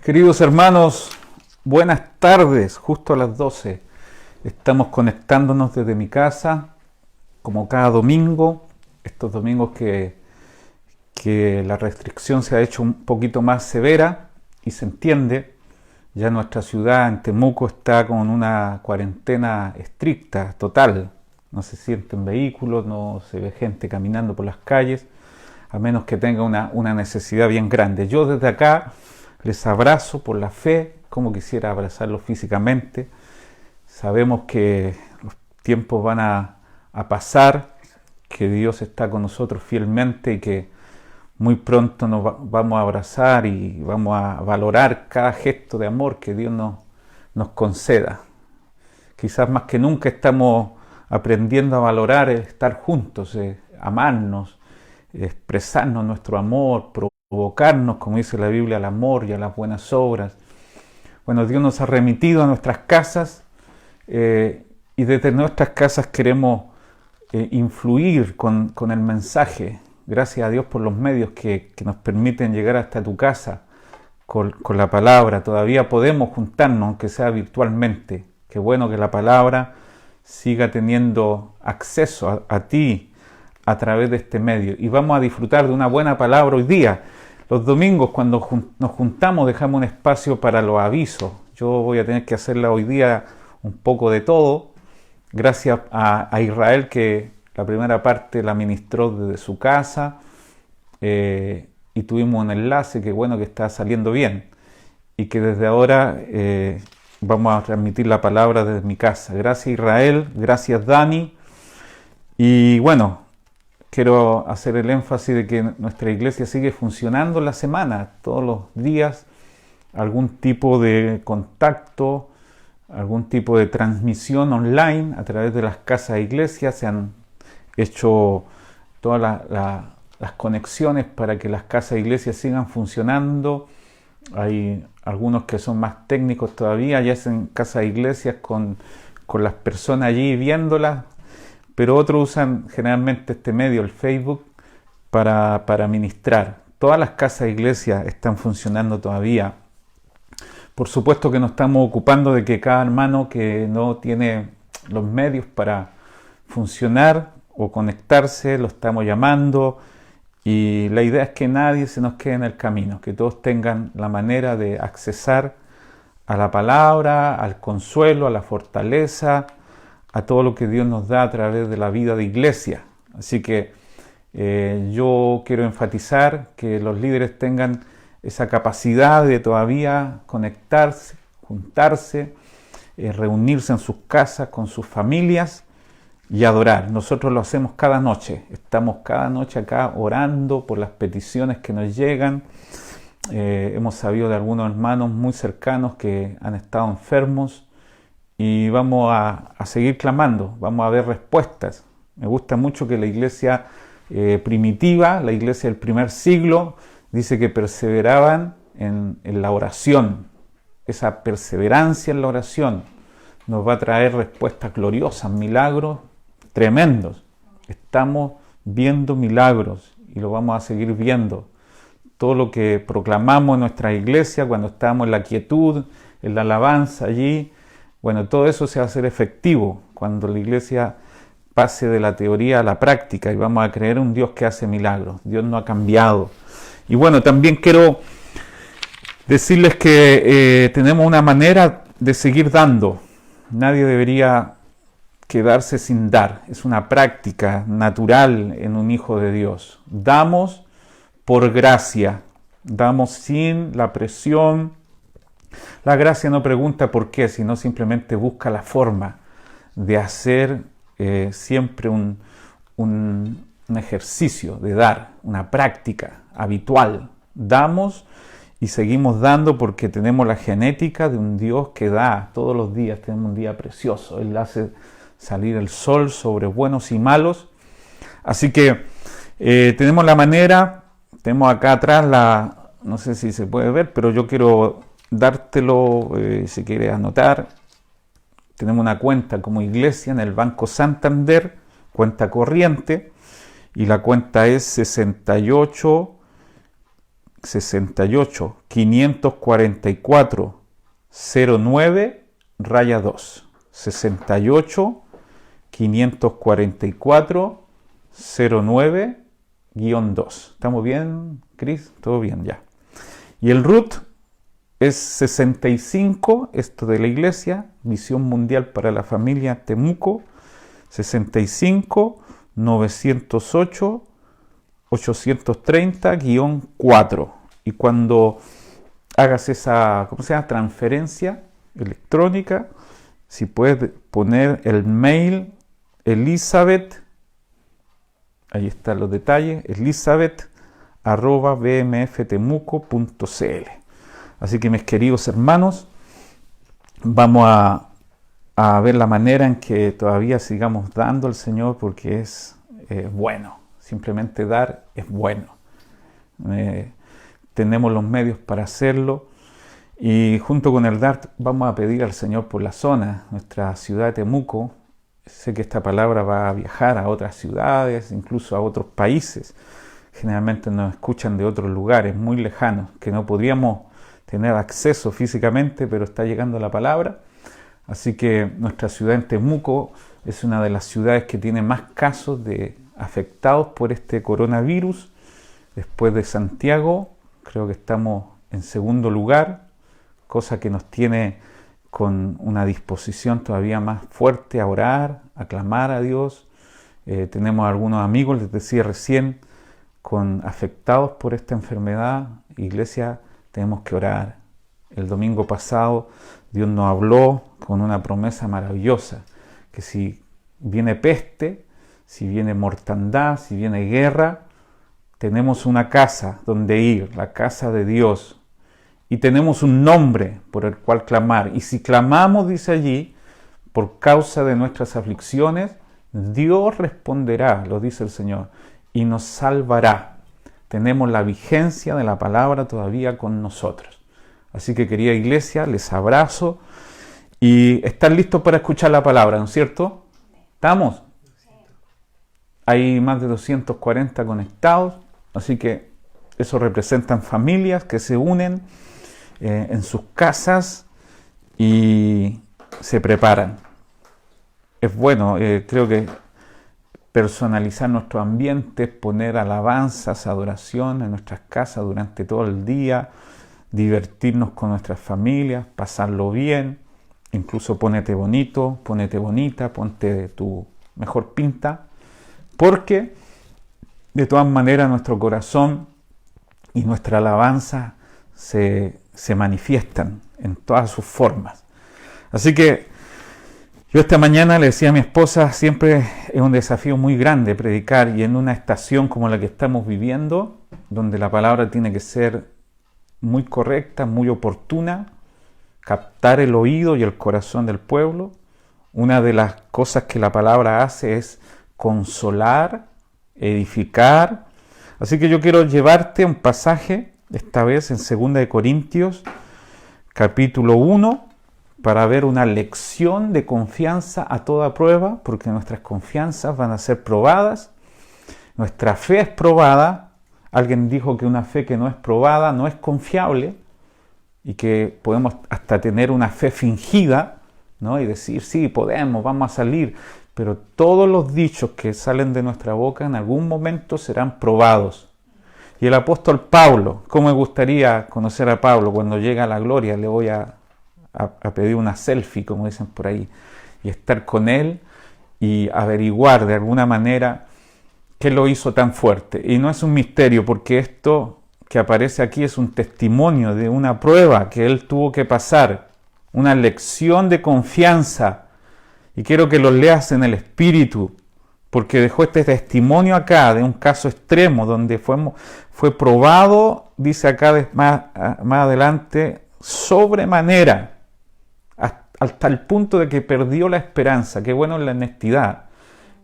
Queridos hermanos, buenas tardes, justo a las 12. Estamos conectándonos desde mi casa, como cada domingo, estos domingos que la restricción se ha hecho un poquito más severa y se entiende. Ya nuestra ciudad en Temuco está con una cuarentena estricta, total. No se sienten vehículos, no se ve gente caminando por las calles, a menos que tenga una necesidad bien grande. Yo desde acá les abrazo por la fe, como quisiera abrazarlos físicamente. Sabemos que los tiempos van a pasar, que Dios está con nosotros fielmente y que muy pronto nos vamos a abrazar y vamos a valorar cada gesto de amor que Dios nos conceda. Quizás más que nunca estamos aprendiendo a valorar el estar juntos, amarnos, expresarnos nuestro amor, provocarnos, como dice la Biblia, al amor y a las buenas obras. Bueno, Dios nos ha remitido a nuestras casas y desde nuestras casas queremos influir con el mensaje. Gracias a Dios por los medios que nos permiten llegar hasta tu casa con la palabra. Todavía podemos juntarnos, aunque sea virtualmente. Qué bueno que la palabra siga teniendo acceso a ti a través de este medio. Y vamos a disfrutar de una buena palabra hoy día. Los domingos, cuando nos juntamos, dejamos un espacio para los avisos. Yo voy a tener que hacerla hoy día un poco de todo. Gracias a Israel, que la primera parte la ministró desde su casa y tuvimos un enlace que bueno que está saliendo bien y que desde ahora vamos a transmitir la palabra desde mi casa. Gracias Israel, gracias Dani. Y bueno, quiero hacer el énfasis de que nuestra iglesia sigue funcionando en la semana, todos los días, algún tipo de contacto, algún tipo de transmisión online a través de las casas de iglesia. Se han hecho todas las conexiones para que las casas de iglesia sigan funcionando. Hay algunos que son más técnicos todavía, ya hacen casas de iglesias con las personas allí viéndolas, pero otros usan generalmente este medio, el Facebook, para ministrar. Todas las casas de iglesia están funcionando todavía. Por supuesto que nos estamos ocupando de que cada hermano que no tiene los medios para funcionar o conectarse, lo estamos llamando, y la idea es que nadie se nos quede en el camino, que todos tengan la manera de accesar a la palabra, al consuelo, a la fortaleza, a todo lo que Dios nos da a través de la vida de iglesia. Así que yo quiero enfatizar que los líderes tengan esa capacidad de todavía conectarse, juntarse, reunirse en sus casas con sus familias y adorar. Nosotros lo hacemos cada noche. Estamos cada noche acá orando por las peticiones que nos llegan. Hemos sabido de algunos hermanos muy cercanos que han estado enfermos y vamos a seguir clamando. Vamos a ver respuestas. Me gusta mucho que la iglesia primitiva, la iglesia del primer siglo, dice que perseveraban en la oración. Esa perseverancia en la oración nos va a traer respuestas gloriosas, milagros tremendos. Estamos viendo milagros y lo vamos a seguir viendo. Todo lo que proclamamos en nuestra iglesia cuando estamos en la quietud, en la alabanza allí, bueno, todo eso se va a hacer efectivo cuando la iglesia pase de la teoría a la práctica y vamos a creer en un Dios que hace milagros. Dios no ha cambiado. Y bueno, también quiero decirles que tenemos una manera de seguir dando. Nadie debería quedarse sin dar. Es una práctica natural en un hijo de Dios. Damos por gracia. Damos sin la presión. La gracia no pregunta por qué, sino simplemente busca la forma de hacer siempre un ejercicio de dar, una práctica habitual. Damos y seguimos dando porque tenemos la genética de un Dios que da todos los días. Tenemos un día precioso. Él hace salir el sol sobre buenos y malos. Así que tenemos la manera, tenemos acá atrás no sé si se puede ver, pero yo quiero dártelo si quieres anotar. Tenemos una cuenta como iglesia en el Banco Santander, cuenta corriente, y la cuenta es 68 68 544 09 2. 68 544 09-2. ¿Estamos bien, Cris? ¿Todo bien? Ya. Y el RUT es 65, esto de la iglesia, Visión Mundial para la Familia Temuco, 65 908 830-4. Y cuando hagas esa, ¿cómo se llama?, transferencia electrónica, si puedes poner el mail Elizabeth, ahí están los detalles, elizabeth@bmftemuco.cl. Así que, mis queridos hermanos, vamos a ver la manera en que todavía sigamos dando al Señor, porque es bueno. Simplemente dar es bueno. Tenemos los medios para hacerlo, y junto con el dar vamos a pedir al Señor por la zona, nuestra ciudad de Temuco. Sé que esta palabra va a viajar a otras ciudades, incluso a otros países. Generalmente nos escuchan de otros lugares muy lejanos, que no podríamos tener acceso físicamente, pero está llegando la palabra. Así que nuestra ciudad en Temuco es una de las ciudades que tiene más casos de afectados por este coronavirus. Después de Santiago, creo que estamos en segundo lugar, cosa que nos tiene con una disposición todavía más fuerte a orar, a clamar a Dios. Tenemos algunos amigos, les decía recién, afectados por esta enfermedad. Iglesia, tenemos que orar. El domingo pasado Dios nos habló con una promesa maravillosa, que si viene peste, si viene mortandad, si viene guerra, tenemos una casa donde ir, la casa de Dios. Y tenemos un nombre por el cual clamar. Y si clamamos, dice allí, por causa de nuestras aflicciones, Dios responderá, lo dice el Señor, y nos salvará. Tenemos la vigencia de la palabra todavía con nosotros. Así que, querida iglesia, les abrazo y están listos para escuchar la palabra, ¿no es cierto? ¿Estamos? Hay más de 240 conectados, así que eso representan familias que se unen en sus casas y se preparan. Es bueno, creo que personalizar nuestro ambiente, poner alabanzas, adoración en nuestras casas durante todo el día, divertirnos con nuestras familias, pasarlo bien, incluso ponete bonito, ponete bonita, ponte tu mejor pinta, porque de todas maneras nuestro corazón y nuestra alabanza se manifiestan en todas sus formas. Así que yo esta mañana le decía a mi esposa, siempre es un desafío muy grande predicar, y en una estación como la que estamos viviendo, donde la palabra tiene que ser muy correcta, muy oportuna, captar el oído y el corazón del pueblo. Una de las cosas que la palabra hace es consolar, edificar. Así que yo quiero llevarte a un pasaje, esta vez en 2 de Corintios, capítulo 1, para ver una lección de confianza a toda prueba, porque nuestras confianzas van a ser probadas, nuestra fe es probada. Alguien dijo que una fe que no es probada no es confiable, y que podemos hasta tener una fe fingida, ¿no? Y decir, sí, podemos, vamos a salir, pero todos los dichos que salen de nuestra boca en algún momento serán probados. Y el apóstol Pablo, ¿cómo me gustaría conocer a Pablo? Cuando llega a la gloria le voy a pedir una selfie, como dicen por ahí, y estar con él y averiguar de alguna manera qué lo hizo tan fuerte. Y no es un misterio, porque esto que aparece aquí es un testimonio de una prueba que él tuvo que pasar, una lección de confianza. Y quiero que lo leas en el Espíritu, porque dejó este testimonio acá de un caso extremo donde fue probado, dice acá más adelante, sobremanera, hasta el punto de que perdió la esperanza. Qué bueno es la honestidad,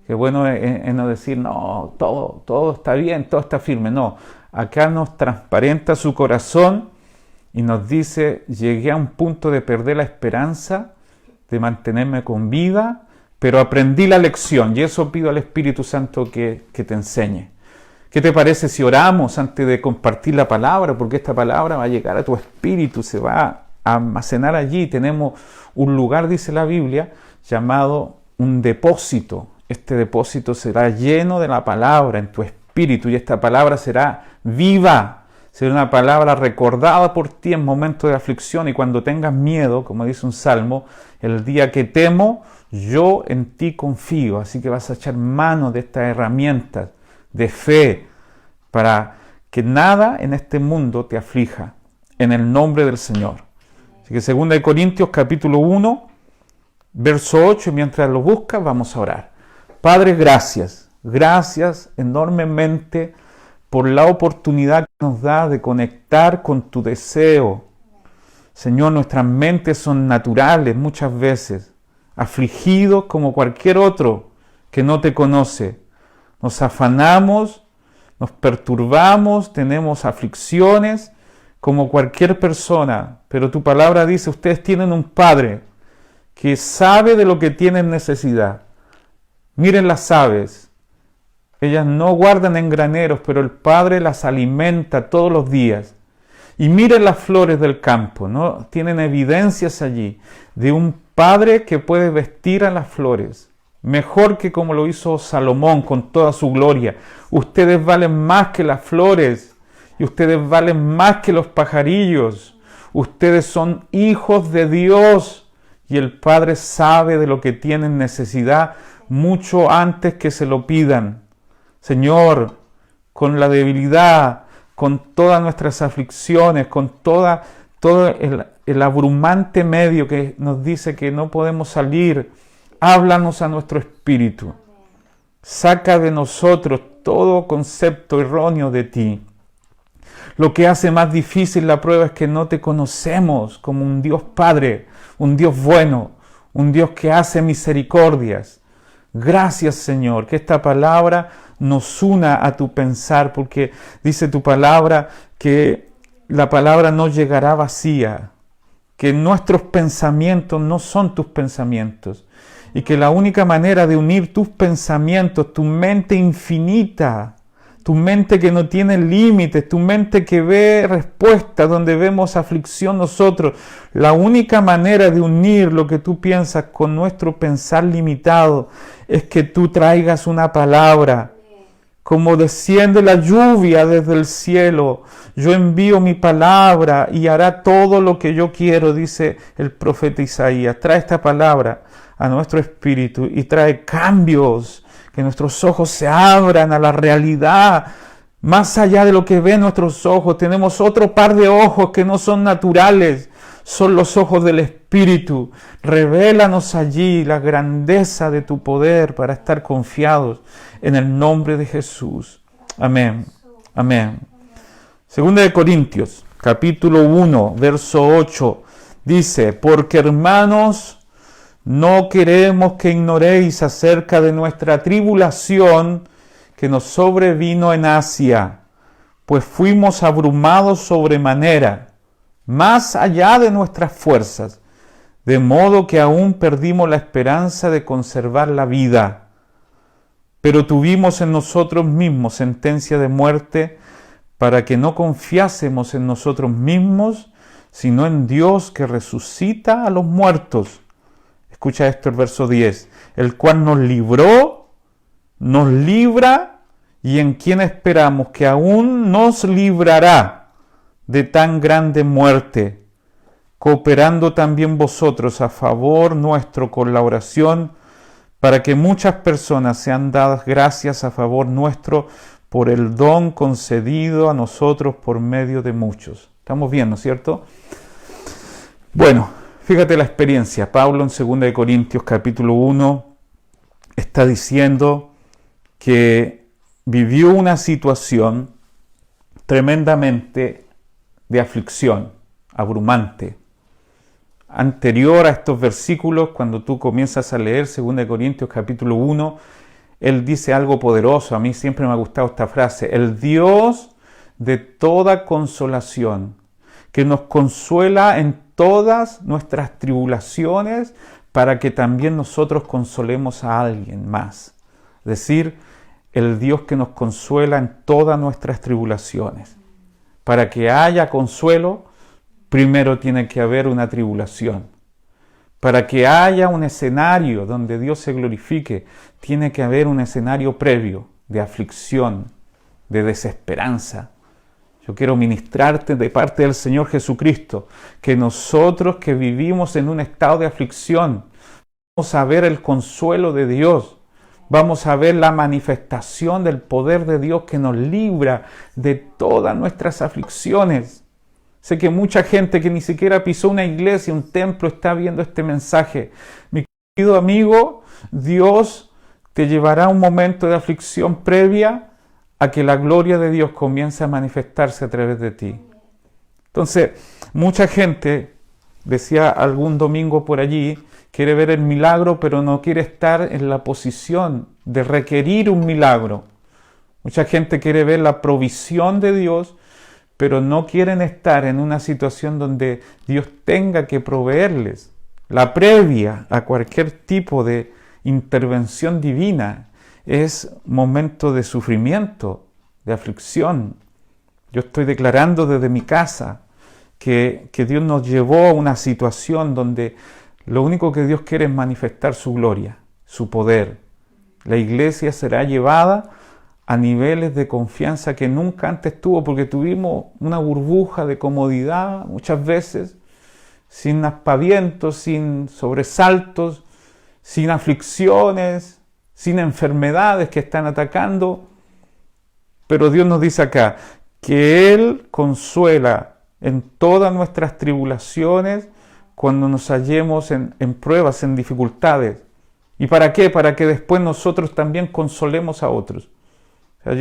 qué bueno es no decir, no, todo está bien, todo está firme. No, acá nos transparenta su corazón y nos dice, llegué a un punto de perder la esperanza, de mantenerme con vida, pero aprendí la lección, y eso pido al Espíritu Santo que te enseñe. ¿Qué te parece si oramos antes de compartir la palabra? Porque esta palabra va a llegar a tu espíritu, se va a almacenar allí. Tenemos un lugar, dice la Biblia, llamado un depósito. Este depósito será lleno de la palabra en tu espíritu y esta palabra será viva. Será una palabra recordada por ti en momentos de aflicción y cuando tengas miedo, como dice un salmo, el día que temo, yo en ti confío. Así que vas a echar mano de estas herramientas de fe para que nada en este mundo te aflija, en el nombre del Señor. Así que 2 Corintios capítulo 1, verso 8, y mientras lo buscas vamos a orar. Padre, gracias enormemente por la oportunidad que nos da de conectar con tu deseo. Señor, nuestras mentes son naturales muchas veces, afligidos como cualquier otro que no te conoce. Nos afanamos, nos perturbamos, tenemos aflicciones como cualquier persona, pero tu palabra dice, ustedes tienen un Padre que sabe de lo que tienen necesidad. Miren las aves, ellas no guardan en graneros, pero el Padre las alimenta todos los días. Y miren las flores del campo, ¿no? Tienen evidencias allí de un Padre que puede vestir a las flores, mejor que como lo hizo Salomón con toda su gloria. Ustedes valen más que las flores y ustedes valen más que los pajarillos. Ustedes son hijos de Dios y el Padre sabe de lo que tienen necesidad mucho antes que se lo pidan. Señor, con la debilidad, con todas nuestras aflicciones, con todo el abrumante medio que nos dice que no podemos salir, háblanos a nuestro espíritu. Saca de nosotros todo concepto erróneo de ti. Lo que hace más difícil la prueba es que no te conocemos como un Dios Padre, un Dios bueno, un Dios que hace misericordias. Gracias, Señor, que esta palabra nos una a tu pensar, porque dice tu palabra que la palabra no llegará vacía, que nuestros pensamientos no son tus pensamientos, y que la única manera de unir tus pensamientos, tu mente infinita, tu mente que no tiene límites, tu mente que ve respuestas donde vemos aflicción nosotros, la única manera de unir lo que tú piensas con nuestro pensar limitado es que tú traigas una palabra. Como desciende la lluvia desde el cielo, yo envío mi palabra y hará todo lo que yo quiero, dice el profeta Isaías. Trae esta palabra a nuestro espíritu y trae cambios, que nuestros ojos se abran a la realidad, más allá de lo que ven nuestros ojos. Tenemos otro par de ojos que no son naturales, son los ojos del Espíritu. Revélanos allí la grandeza de tu poder para estar confiados en el nombre de Jesús. Amén. Amén. 2 Corintios, capítulo 1, verso 8, dice, porque hermanos, no queremos que ignoréis acerca de nuestra tribulación que nos sobrevino en Asia, pues fuimos abrumados sobremanera, más allá de nuestras fuerzas, de modo que aún perdimos la esperanza de conservar la vida. Pero tuvimos en nosotros mismos sentencia de muerte, para que no confiásemos en nosotros mismos, sino en Dios que resucita a los muertos. Escucha esto, el verso 10, el cual nos libró, nos libra, y en quien esperamos que aún nos librará de tan grande muerte, cooperando también vosotros a favor nuestro con la oración, para que muchas personas sean dadas gracias a favor nuestro por el don concedido a nosotros por medio de muchos. Estamos bien, ¿no es cierto? Bueno, fíjate la experiencia. Pablo en 2 Corintios capítulo 1 está diciendo que vivió una situación tremendamente de aflicción, abrumante. Anterior a estos versículos, cuando tú comienzas a leer 2 Corintios capítulo 1, él dice algo poderoso. A mí siempre me ha gustado esta frase: el Dios de toda consolación, que nos consuela en todas nuestras tribulaciones, para que también nosotros consolemos a alguien más. Es decir, el Dios que nos consuela en todas nuestras tribulaciones. Para que haya consuelo, primero tiene que haber una tribulación. Para que haya un escenario donde Dios se glorifique, tiene que haber un escenario previo de aflicción, de desesperanza. Yo quiero ministrarte de parte del Señor Jesucristo, que nosotros que vivimos en un estado de aflicción, vamos a ver el consuelo de Dios, vamos a ver la manifestación del poder de Dios que nos libra de todas nuestras aflicciones. Sé que mucha gente que ni siquiera pisó una iglesia, un templo, está viendo este mensaje. Mi querido amigo, Dios te llevará a un momento de aflicción previa a que la gloria de Dios comience a manifestarse a través de ti. Entonces, mucha gente, decía algún domingo por allí, quiere ver el milagro, pero no quiere estar en la posición de requerir un milagro. Mucha gente quiere ver la provisión de Dios, pero no quieren estar en una situación donde Dios tenga que proveerles. La previa a cualquier tipo de intervención divina es momento de sufrimiento, de aflicción. Yo estoy declarando desde mi casa que Dios nos llevó a una situación donde lo único que Dios quiere es manifestar su gloria, su poder. La iglesia será llevada a niveles de confianza que nunca antes tuvo, porque tuvimos una burbuja de comodidad muchas veces, sin aspavientos, sin sobresaltos, sin aflicciones, sin enfermedades que están atacando. Pero Dios nos dice acá que Él consuela en todas nuestras tribulaciones cuando nos hallemos en pruebas, en dificultades. ¿Y para qué? Para que después nosotros también consolemos a otros. O sea,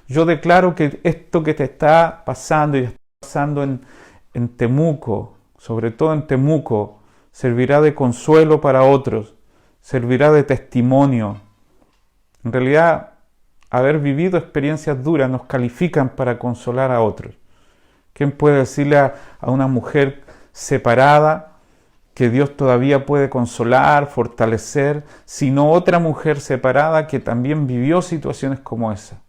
yo declaro que esto que te está pasando y está pasando en Temuco, sobre todo en Temuco, servirá de consuelo para otros, servirá de testimonio. En realidad, haber vivido experiencias duras nos califican para consolar a otros. ¿Quién puede decirle a una mujer separada que Dios todavía puede consolar, fortalecer, sino otra mujer separada que también vivió situaciones como esa?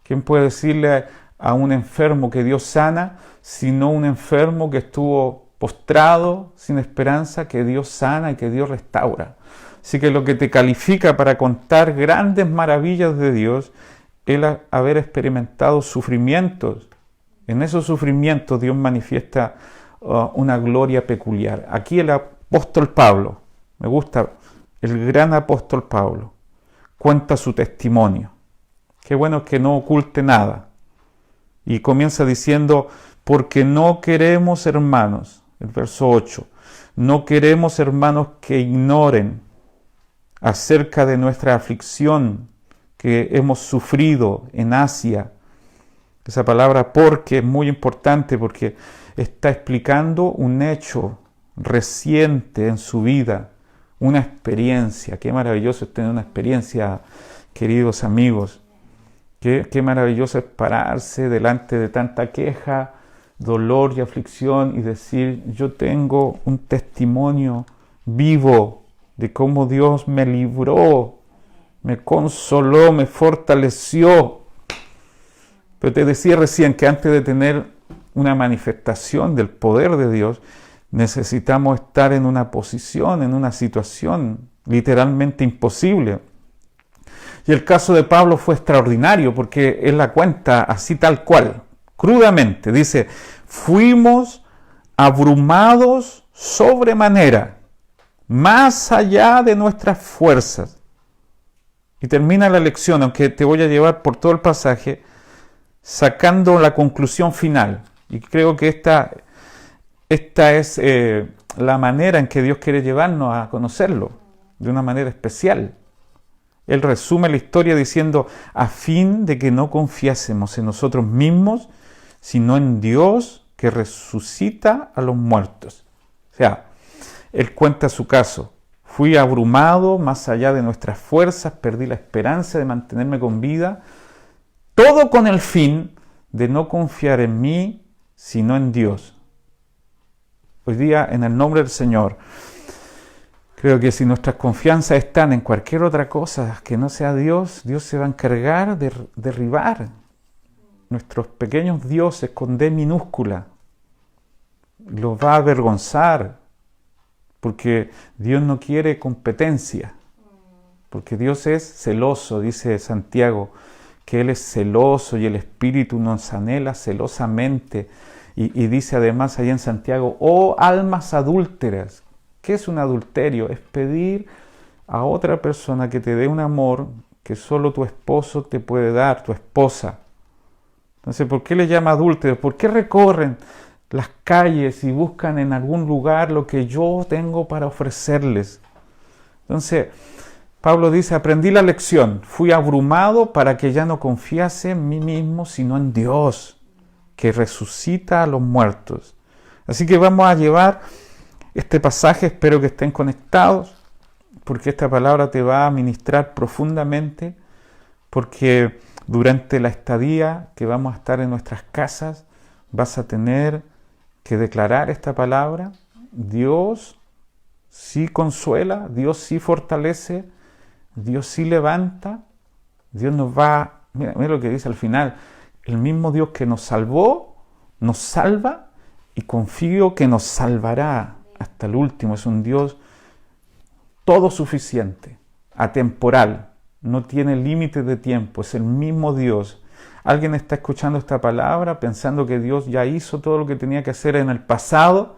¿Quién puede decirle a un enfermo que Dios sana, sino un enfermo que estuvo postrado, sin esperanza, que Dios sana y que Dios restaura? Así que lo que te califica para contar grandes maravillas de Dios es haber experimentado sufrimientos. En esos sufrimientos Dios manifiesta una gloria peculiar. Aquí el apóstol Pablo, me gusta, el gran apóstol Pablo, cuenta su testimonio. Qué bueno que no oculte nada. Y comienza diciendo, porque no queremos, hermanos, el verso 8, no queremos, hermanos, que ignoren acerca de nuestra aflicción que hemos sufrido en Asia. Esa palabra porque es muy importante porque está explicando un hecho reciente en su vida, una experiencia. Qué maravilloso es tener una experiencia, queridos amigos. Qué maravilloso es pararse delante de tanta queja, dolor y aflicción y decir, yo tengo un testimonio vivo de cómo Dios me libró, me consoló, me fortaleció. Pero te decía recién que antes de tener una manifestación del poder de Dios, necesitamos estar en una posición, en una situación literalmente imposible. Y el caso de Pablo fue extraordinario porque él la cuenta así tal cual, crudamente. Dice, fuimos abrumados sobremanera, más allá de nuestras fuerzas. Y termina la lección, aunque te voy a llevar por todo el pasaje, sacando la conclusión final. Y creo que esta es la manera en que Dios quiere llevarnos a conocerlo, de una manera especial. Él resume la historia diciendo, a fin de que no confiásemos en nosotros mismos, sino en Dios que resucita a los muertos. O sea, él cuenta su caso. Fui abrumado más allá de nuestras fuerzas, perdí la esperanza de mantenerme con vida, todo con el fin de no confiar en mí, sino en Dios. Hoy día, en el nombre del Señor, Creo que si nuestras confianzas están en cualquier otra cosa que no sea Dios, Dios se va a encargar de derribar nuestros pequeños dioses con D minúscula. Los va a avergonzar, porque Dios no quiere competencia, porque Dios es celoso, dice Santiago, que Él es celoso y el Espíritu nos anhela celosamente. Y dice además ahí en Santiago, oh almas adúlteras. ¿Qué es un adulterio? Es pedir a otra persona que te dé un amor que solo tu esposo te puede dar, tu esposa. Entonces, ¿por qué le llama adúlteros? ¿Por qué recorren las calles y buscan en algún lugar lo que yo tengo para ofrecerles? Entonces, Pablo dice, aprendí la lección, fui abrumado para que ya no confiase en mí mismo, sino en Dios, que resucita a los muertos. Así que vamos a llevar este pasaje, espero que estén conectados, porque esta palabra te va a ministrar profundamente, porque durante la estadía que vamos a estar en nuestras casas, vas a tener que declarar esta palabra. Dios sí consuela, Dios sí fortalece, Dios sí levanta, Dios nos va, mira lo que dice al final, el mismo Dios que nos salvó, nos salva y confío que nos salvará hasta el último. Es un Dios todo suficiente, atemporal, no tiene límites de tiempo, es el mismo Dios. Alguien está escuchando esta palabra pensando que Dios ya hizo todo lo que tenía que hacer en el pasado,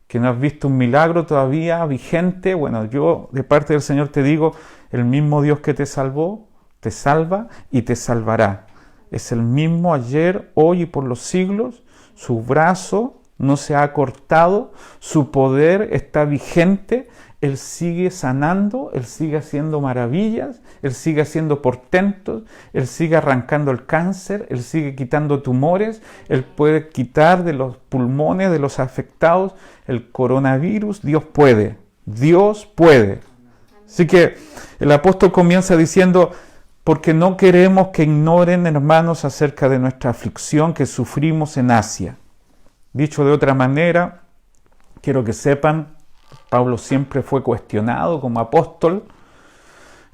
que no has visto un milagro todavía vigente. Bueno, yo de parte del Señor te digo, el mismo Dios que te salvó, te salva y te salvará. Es el mismo ayer, hoy y por los siglos. Su brazo no se ha cortado, su poder está vigente, Él sigue sanando, Él sigue haciendo maravillas, Él sigue haciendo portentos, Él sigue arrancando el cáncer, Él sigue quitando tumores, Él puede quitar de los pulmones de los afectados el coronavirus. Dios puede, Dios puede. Así que el apóstol comienza diciendo, porque no queremos que ignoren, hermanos, acerca de nuestra aflicción que sufrimos en Asia. Dicho de otra manera, quiero que sepan, Pablo siempre fue cuestionado como apóstol,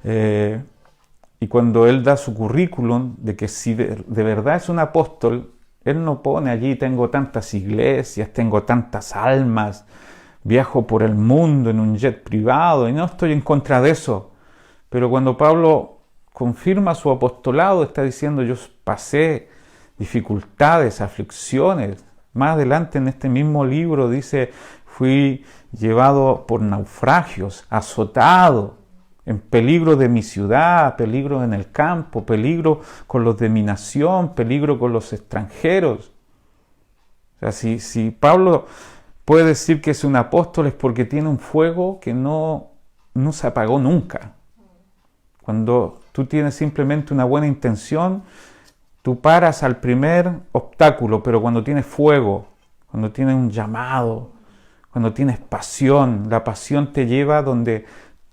y cuando él da su currículum de que si de verdad es un apóstol, él no pone allí, tengo tantas iglesias, tengo tantas almas, viajo por el mundo en un jet privado, y no estoy en contra de eso. Pero cuando Pablo confirma su apostolado, está diciendo, yo pasé dificultades, aflicciones. Más adelante en este mismo libro dice, fui llevado por naufragios, azotado, en peligro de mi ciudad, peligro en el campo, peligro con los de mi nación, peligro con los extranjeros. O sea, si Pablo puede decir que es un apóstol es porque tiene un fuego que no se apagó nunca. Cuando tú tienes simplemente una buena intención, tú paras al primer obstáculo, pero cuando tienes fuego, cuando tienes un llamado, cuando tienes pasión, la pasión te lleva donde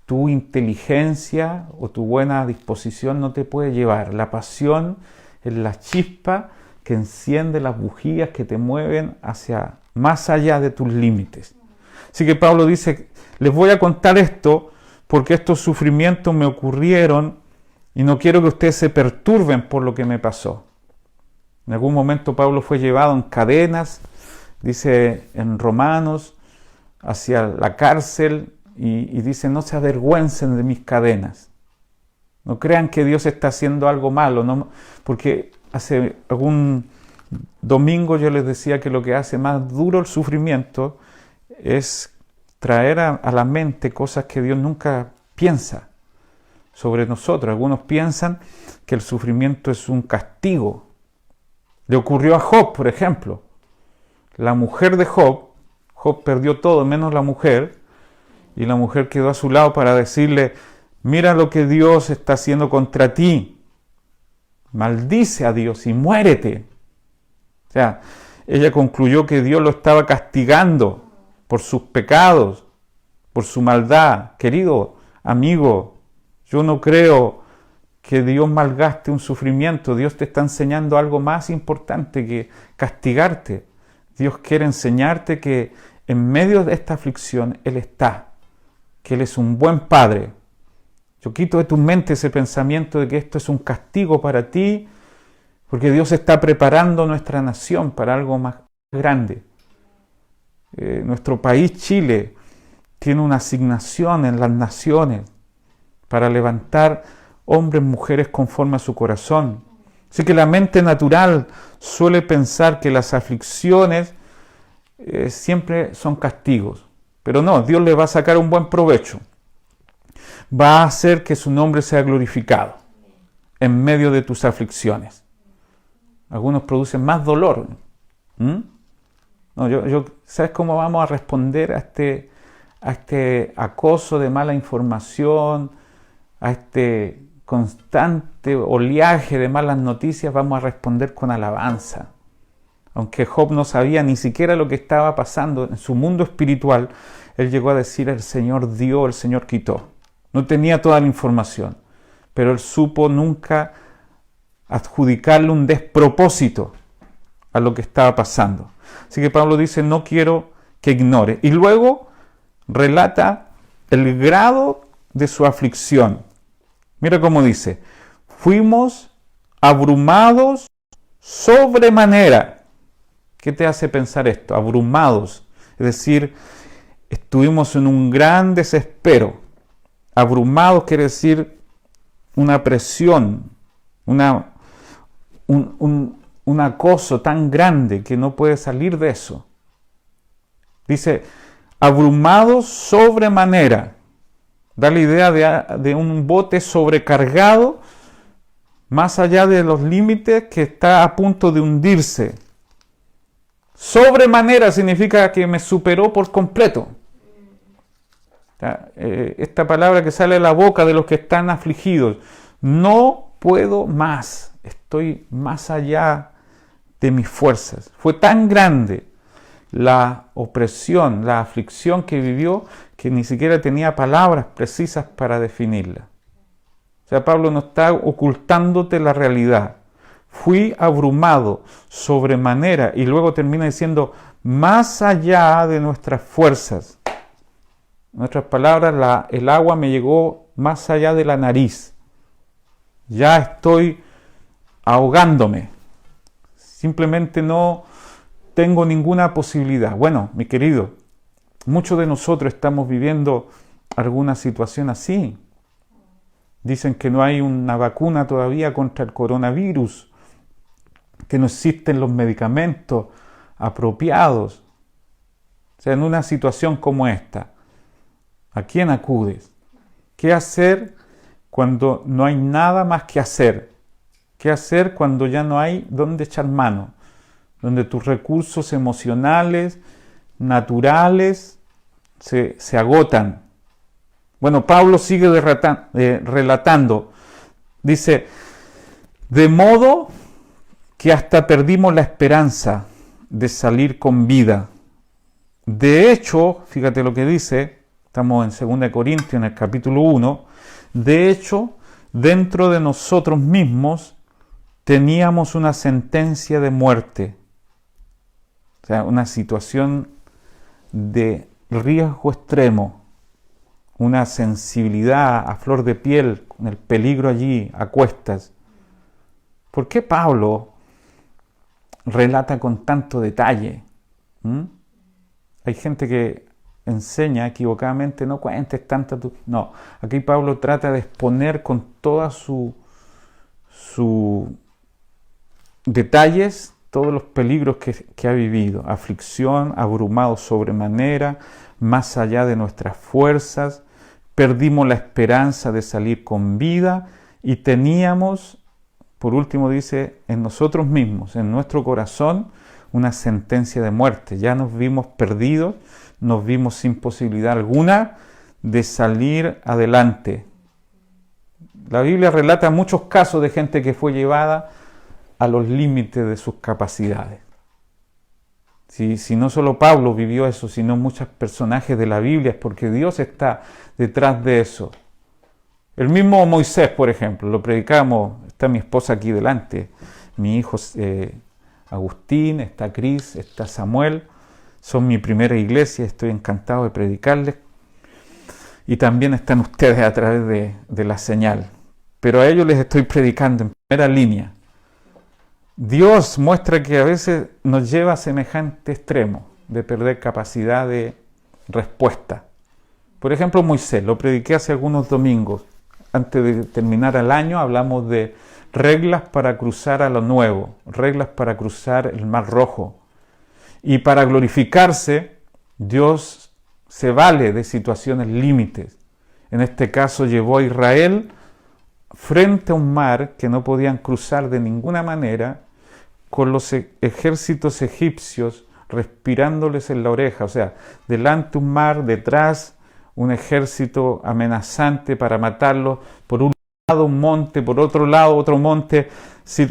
tu inteligencia o tu buena disposición no te puede llevar. La pasión es la chispa que enciende las bujías que te mueven hacia más allá de tus límites. Así que Pablo dice, les voy a contar esto porque estos sufrimientos me ocurrieron y no quiero que ustedes se perturben por lo que me pasó. En algún momento Pablo fue llevado en cadenas, dice en Romanos, hacia la cárcel y dice, no se avergüencen de mis cadenas. No crean que Dios está haciendo algo malo, no, porque hace algún domingo yo les decía que lo que hace más duro el sufrimiento es traer a la mente cosas que Dios nunca piensa sobre nosotros. Algunos piensan que el sufrimiento es un castigo. Le ocurrió a Job, por ejemplo. La mujer de Job perdió todo menos la mujer, y la mujer quedó a su lado para decirle, mira lo que Dios está haciendo contra ti. Maldice a Dios y muérete. O sea, ella concluyó que Dios lo estaba castigando por sus pecados, por su maldad. Querido amigo, yo no creo que Dios malgaste un sufrimiento. Dios te está enseñando algo más importante que castigarte. Dios quiere enseñarte que en medio de esta aflicción Él está. que Él es un buen Padre. Yo quito de tu mente ese pensamiento de que esto es un castigo para ti, porque Dios está preparando nuestra nación para algo más grande. Nuestro país, Chile, tiene una asignación en las naciones para levantar hombres, mujeres conforme a su corazón. Así que la mente natural suele pensar que las aflicciones siempre son castigos. Pero no, Dios le va a sacar un buen provecho. Va a hacer que su nombre sea glorificado en medio de tus aflicciones. Algunos producen más dolor. No, ¿sabes cómo vamos a responder a este acoso de mala información, a este constante oleaje de malas noticias? Vamos a responder con alabanza. Aunque Job no sabía ni siquiera lo que estaba pasando en su mundo espiritual, él llegó a decir: el Señor dio, el Señor quitó. No tenía toda la información, pero él supo nunca adjudicarle un despropósito a lo que estaba pasando. Así que Pablo dice: no quiero que ignore. Y luego relata el grado de su aflicción. Mira cómo dice: fuimos abrumados sobremanera. ¿Qué te hace pensar esto? Abrumados. Es decir, estuvimos en un gran desespero. Abrumados quiere decir una presión, un acoso tan grande que no puede salir de eso. Dice, abrumados sobremanera. Da la idea de un bote sobrecargado, más allá de los límites, que está a punto de hundirse. Sobremanera significa que me superó por completo. Esta palabra que sale de la boca de los que están afligidos: no puedo más, estoy más allá de mis fuerzas. Fue tan grande la opresión, la aflicción que vivió, que ni siquiera tenía palabras precisas para definirla. O sea, Pablo no está ocultándote la realidad. Fui abrumado sobremanera, y luego termina diciendo: más allá de nuestras fuerzas. En otras palabras, el agua me llegó más allá de la nariz. Ya estoy ahogándome. Simplemente no tengo ninguna posibilidad. Bueno, mi querido, muchos de nosotros estamos viviendo alguna situación así. Dicen que no hay una vacuna todavía contra el coronavirus, que no existen los medicamentos apropiados. O sea, en una situación como esta, ¿a quién acudes? ¿Qué hacer cuando no hay nada más que hacer? ¿Qué hacer cuando ya no hay dónde echar mano? Donde tus recursos emocionales, naturales, se agotan. Bueno, Pablo sigue relatando. Dice: de modo que hasta perdimos la esperanza de salir con vida. De hecho, fíjate lo que dice, estamos en 2 Corintios, en el capítulo 1, de hecho, dentro de nosotros mismos teníamos una sentencia de muerte. O sea, una situación de riesgo extremo, una sensibilidad a flor de piel, con el peligro allí a cuestas. ¿Por qué Pablo relata con tanto detalle? Hay gente que enseña equivocadamente: no cuentes tanta tu... No, aquí Pablo trata de exponer con toda su detalles todos los peligros que ha vivido. Aflicción, abrumado sobremanera, más allá de nuestras fuerzas, perdimos la esperanza de salir con vida y teníamos, por último dice, en nosotros mismos, en nuestro corazón, una sentencia de muerte. Ya nos vimos perdidos, nos vimos sin posibilidad alguna de salir adelante. La Biblia relata muchos casos de gente que fue llevada a los límites de sus capacidades. Si no solo Pablo vivió eso, sino muchos personajes de la Biblia, es porque Dios está detrás de eso. El mismo Moisés, por ejemplo, lo predicamos, está mi esposa aquí delante, mi hijo Agustín, está Cris, está Samuel, son mi primera iglesia, estoy encantado de predicarles. y también están ustedes a través de la señal. Pero a ellos les estoy predicando en primera línea. Dios muestra que a veces nos lleva a semejante extremo de perder capacidad de respuesta. Por ejemplo, Moisés, lo prediqué hace algunos domingos. Antes de terminar el año hablamos de reglas para cruzar a lo nuevo, reglas para cruzar el Mar Rojo. Y para glorificarse, Dios se vale de situaciones límites. En este caso llevó a Israel frente a un mar que no podían cruzar de ninguna manera, con los ejércitos egipcios respirándoles en la oreja. O sea, delante un mar, detrás un ejército amenazante para matarlos, por un lado un monte, por otro lado otro monte.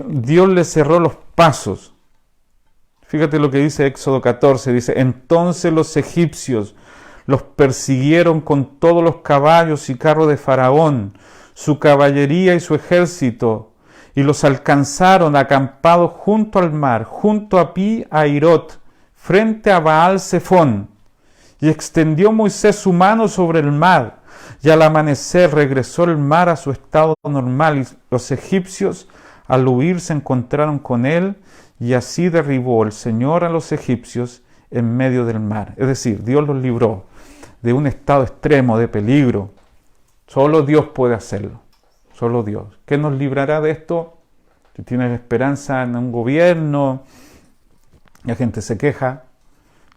Dios les cerró los pasos. Fíjate lo que dice Éxodo 14, dice: entonces los egipcios los persiguieron con todos los caballos y carros de Faraón, su caballería y su ejército, y los alcanzaron acampados junto al mar, junto a Pi Hairot, frente a Baal Zephón. Y extendió Moisés su mano sobre el mar, y al amanecer regresó el mar a su estado normal, y los egipcios al huir se encontraron con él, y así derribó el Señor a los egipcios en medio del mar. Es decir, Dios los libró de un estado extremo de peligro. Solo Dios puede hacerlo. Solo Dios. ¿Qué nos librará de esto? Si tienes esperanza en un gobierno, la gente se queja,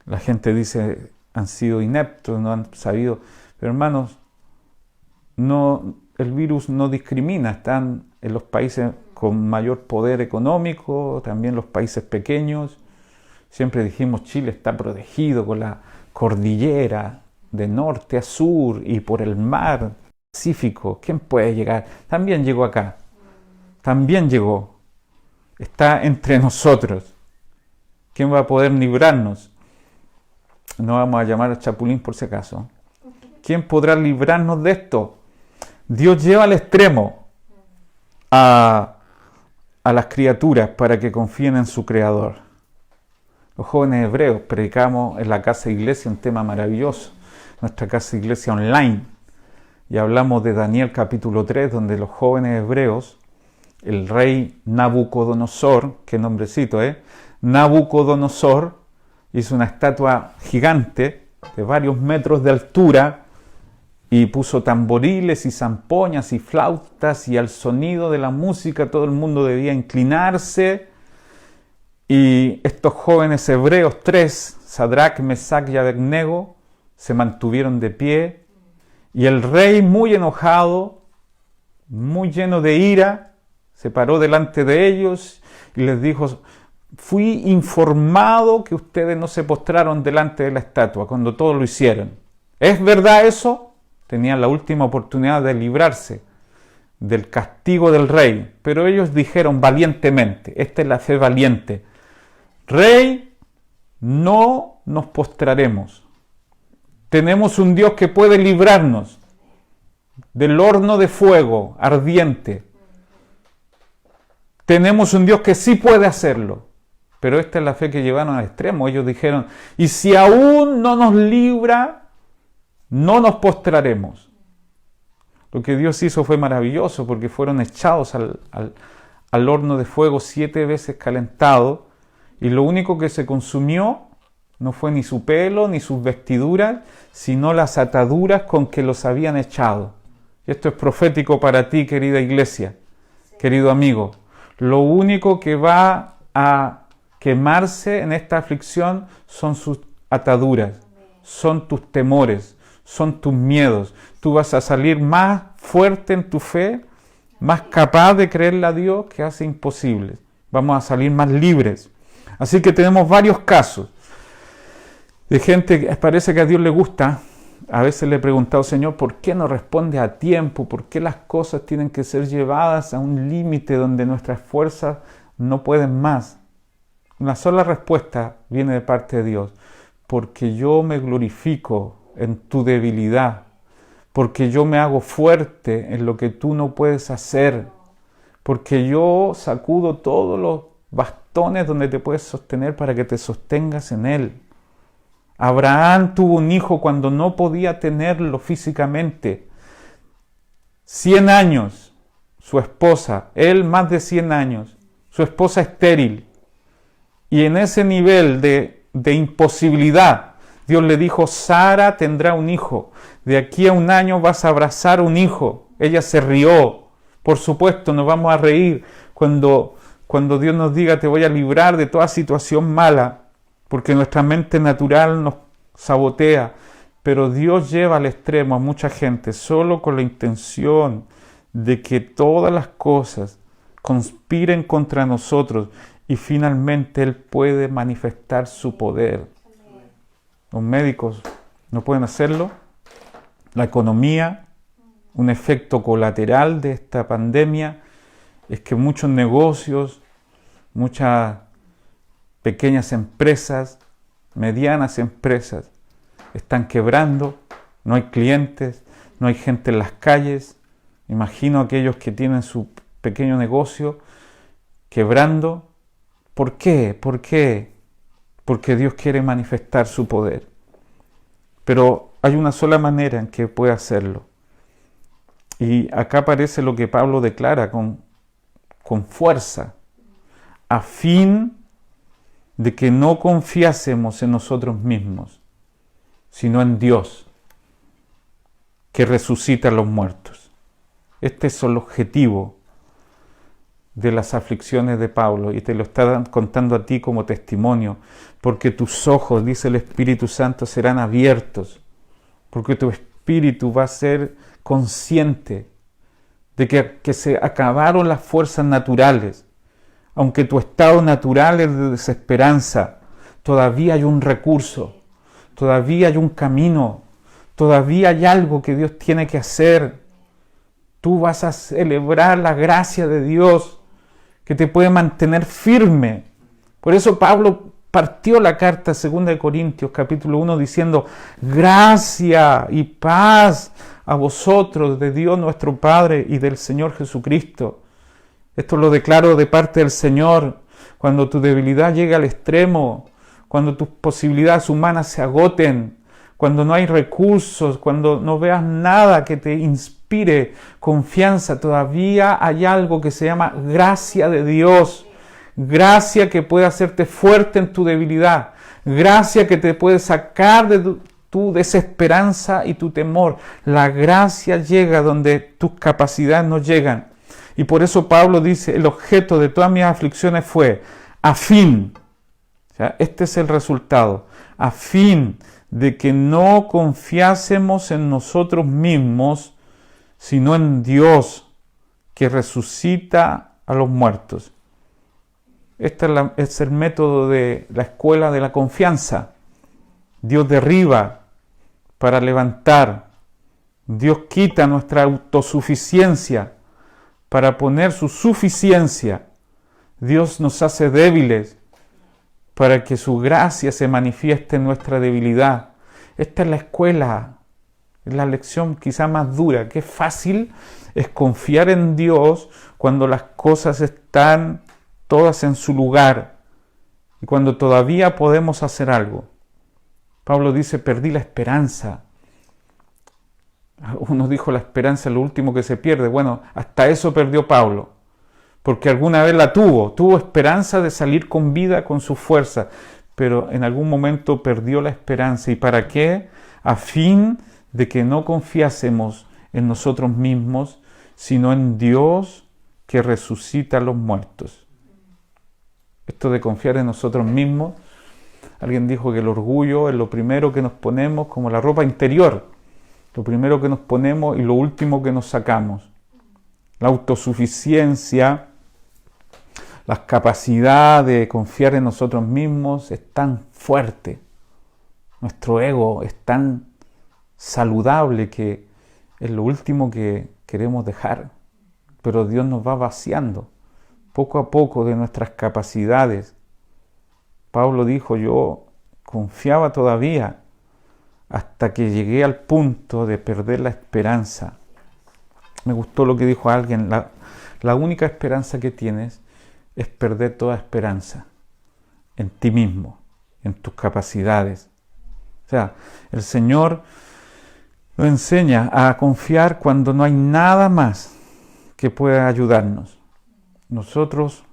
la gente dice han sido ineptos, no han sabido. Pero hermanos, no, el virus no discrimina. Están en los países con mayor poder económico, también los países pequeños. Siempre dijimos Chile está protegido con la cordillera de norte a sur y por el mar Pacífico. ¿Quién puede llegar? También llegó acá. También llegó. Está entre nosotros. ¿Quién va a poder librarnos? No vamos a llamar al Chapulín por si acaso. ¿Quién podrá librarnos de esto? Dios lleva al extremo a las criaturas para que confíen en su Creador. Los jóvenes hebreos predicamos en la casa de iglesia un tema maravilloso, nuestra casa de iglesia online, y hablamos de Daniel capítulo 3, donde los jóvenes hebreos, el rey Nabucodonosor, qué nombrecito, Nabucodonosor hizo una estatua gigante de varios metros de altura y puso tamboriles y zampoñas y flautas, y al sonido de la música todo el mundo debía inclinarse. Y estos jóvenes hebreos, 3, Sadrach, Mesach y Abednego, se mantuvieron de pie, y el rey, muy enojado, muy lleno de ira, se paró delante de ellos y les dijo: fui informado que ustedes no se postraron delante de la estatua cuando todos lo hicieron. ¿Es verdad eso? Tenían la última oportunidad de librarse del castigo del rey, pero ellos dijeron valientemente, esta es la fe valiente: Rey, no nos postraremos. Tenemos un Dios que puede librarnos del horno de fuego ardiente. Tenemos un Dios que sí puede hacerlo. Pero esta es la fe que llevaron al extremo. Ellos dijeron: y si aún no nos libra, no nos postraremos. Lo que Dios hizo fue maravilloso, porque fueron echados al horno de fuego 7 veces calentado, y lo único que se consumió no fue ni su pelo ni sus vestiduras, sino las ataduras con que los habían echado. Y esto es profético para ti, querida iglesia, querido amigo. Lo único que va a quemarse en esta aflicción son sus ataduras, son tus temores, son tus miedos. Tú vas a salir más fuerte en tu fe, más capaz de creerle a Dios que hace imposibles. Vamos a salir más libres. Así que tenemos varios casos de gente que parece que a Dios le gusta. A veces le he preguntado: Señor, ¿por qué no responde a tiempo? ¿Por qué las cosas tienen que ser llevadas a un límite donde nuestras fuerzas no pueden más? Una sola respuesta viene de parte de Dios: porque yo me glorifico en tu debilidad, porque yo me hago fuerte en lo que tú no puedes hacer, porque yo sacudo todos los bastones donde te puedes sostener para que te sostengas en Él. Abraham tuvo un hijo cuando no podía tenerlo físicamente. 100 años, su esposa, él más de 100 años, su esposa estéril. Y en ese nivel de imposibilidad, Dios le dijo, Sara tendrá un hijo. De aquí a un año vas a abrazar un hijo. Ella se rió. Por supuesto, nos vamos a reír cuando Dios nos diga, te voy a librar de toda situación mala, porque nuestra mente natural nos sabotea. Pero Dios lleva al extremo a mucha gente solo con la intención de que todas las cosas conspiren contra nosotros y finalmente Él puede manifestar su poder. Los médicos no pueden hacerlo. La economía, un efecto colateral de esta pandemia es que muchos negocios, muchas pequeñas empresas, medianas empresas, están quebrando, no hay clientes, no hay gente en las calles. Imagino aquellos que tienen su pequeño negocio quebrando. ¿Por qué? ¿Por qué? Porque Dios quiere manifestar su poder. Pero hay una sola manera en que puede hacerlo. Y acá aparece lo que Pablo declara con fuerza, a fin de que no confiásemos en nosotros mismos, sino en Dios, que resucita a los muertos. Este es el objetivo de las aflicciones de Pablo, y te lo está contando a ti como testimonio, porque tus ojos, dice el Espíritu Santo, serán abiertos, porque tu espíritu va a ser consciente de que se acabaron las fuerzas naturales. Aunque tu estado natural es de desesperanza, todavía hay un recurso, todavía hay un camino, todavía hay algo que Dios tiene que hacer. Tú vas a celebrar la gracia de Dios que te puede mantener firme. Por eso Pablo partió la carta 2 Corintios capítulo 1 diciendo, gracia y paz a vosotros de Dios nuestro Padre y del Señor Jesucristo. Esto lo declaro de parte del Señor. Cuando tu debilidad llegue al extremo, cuando tus posibilidades humanas se agoten, cuando no hay recursos, cuando no veas nada que te inspire confianza, todavía hay algo que se llama gracia de Dios. Gracia que puede hacerte fuerte en tu debilidad. Gracia que te puede sacar de tu desesperanza y tu temor. La gracia llega donde tus capacidades no llegan. Y por eso Pablo dice, el objeto de todas mis aflicciones fue a fin, o sea, este es el resultado, a fin de que no confiásemos en nosotros mismos, sino en Dios, que resucita a los muertos. Este es el método de la escuela de la confianza. Dios derriba para levantar. Dios quita nuestra autosuficiencia para poner su suficiencia. Dios nos hace débiles para que su gracia se manifieste en nuestra debilidad. Esta es la escuela, es la lección quizá más dura. Qué fácil es confiar en Dios cuando las cosas están todas en su lugar y cuando todavía podemos hacer algo. Pablo dice, perdí la esperanza. Uno dijo, la esperanza es lo último que se pierde. Bueno, hasta eso perdió Pablo, porque alguna vez la tuvo esperanza de salir con vida, con su fuerza, pero en algún momento perdió la esperanza. ¿Y para qué? A fin de que no confiásemos en nosotros mismos, sino en Dios que resucita a los muertos. Esto de confiar en nosotros mismos, alguien dijo que el orgullo es lo primero que nos ponemos como la ropa interior. Lo primero que nos ponemos y lo último que nos sacamos. La autosuficiencia, la capacidad de confiar en nosotros mismos es tan fuerte. Nuestro ego es tan saludable que es lo último que queremos dejar. Pero Dios nos va vaciando poco a poco de nuestras capacidades. Pablo dijo, yo confiaba todavía hasta que llegué al punto de perder la esperanza. Me gustó lo que dijo alguien, la única esperanza que tienes es perder toda esperanza en ti mismo, en tus capacidades. sea, el Señor nos enseña a confiar cuando no hay nada más que pueda ayudarnos. Nosotros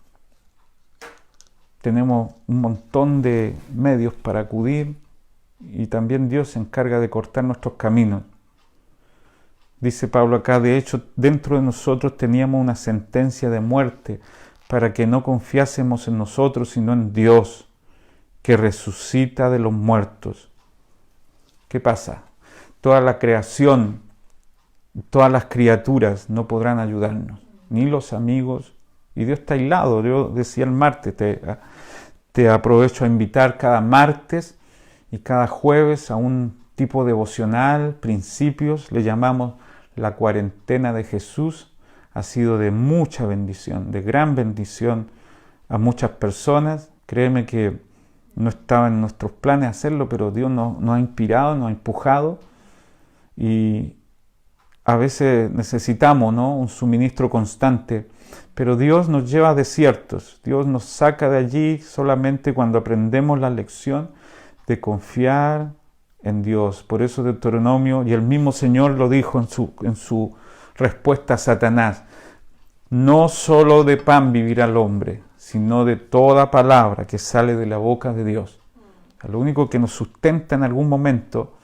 tenemos un montón de medios para acudir y también Dios se encarga de cortar nuestros caminos. Dice Pablo acá, de hecho, dentro de nosotros teníamos una sentencia de muerte para que no confiásemos en nosotros, sino en Dios, que resucita de los muertos. ¿Qué pasa? Toda la creación, todas las criaturas no podrán ayudarnos, ni los amigos, y Dios está aislado. Yo decía el martes, te aprovecho a invitar cada martes y cada jueves a un tipo devocional, principios, le llamamos la cuarentena de Jesús. Ha sido de mucha bendición, de gran bendición a muchas personas. Créeme que no estaba en nuestros planes hacerlo, pero Dios nos ha inspirado, nos ha empujado, y a veces necesitamos, ¿no?, un suministro constante, pero Dios nos lleva a desiertos. Dios nos saca de allí solamente cuando aprendemos la lección de confiar en Dios. Por eso Deuteronomio, y el mismo Señor lo dijo en su respuesta a Satanás: no solo de pan vivirá el hombre, sino de toda palabra que sale de la boca de Dios. Lo único que nos sustenta en algún momento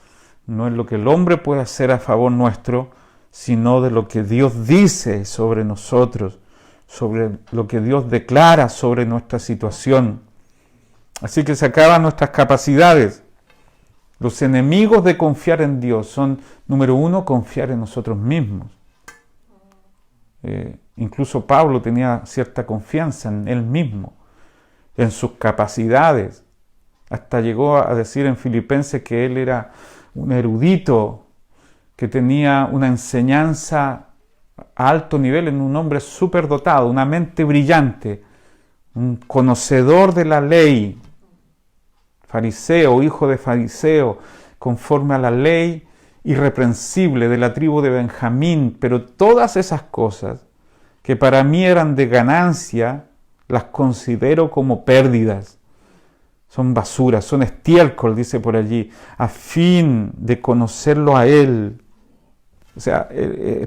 no es lo que el hombre puede hacer a favor nuestro, sino de lo que Dios dice sobre nosotros, sobre lo que Dios declara sobre nuestra situación. Así que se acaban nuestras capacidades. Los enemigos de confiar en Dios son, número uno, confiar en nosotros mismos. Incluso Pablo tenía cierta confianza en él mismo, en sus capacidades. Hasta llegó a decir en Filipenses que él era un erudito, que tenía una enseñanza a alto nivel, en un hombre súper dotado, una mente brillante, un conocedor de la ley, fariseo, hijo de fariseo, conforme a la ley, irreprensible, de la tribu de Benjamín. Pero todas esas cosas que para mí eran de ganancia, las considero como pérdidas. Son basura, son estiércol, dice por allí, a fin de conocerlo a Él. O sea,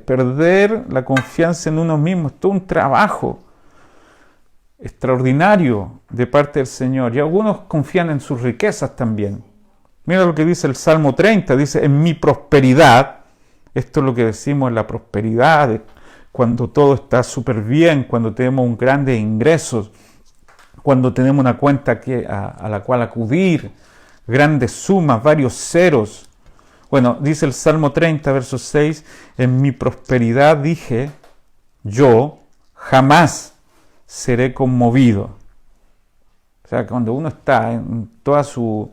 perder la confianza en uno mismo es todo un trabajo extraordinario de parte del Señor. Y algunos confían en sus riquezas también. Mira lo que dice el Salmo 30, dice: en mi prosperidad, esto es lo que decimos en la prosperidad, cuando todo está súper bien, cuando tenemos grandes ingresos, cuando tenemos una cuenta a la cual acudir, grandes sumas, varios ceros. Bueno, dice el Salmo 30, verso 6, en mi prosperidad dije, yo jamás seré conmovido. O sea, cuando uno está en toda su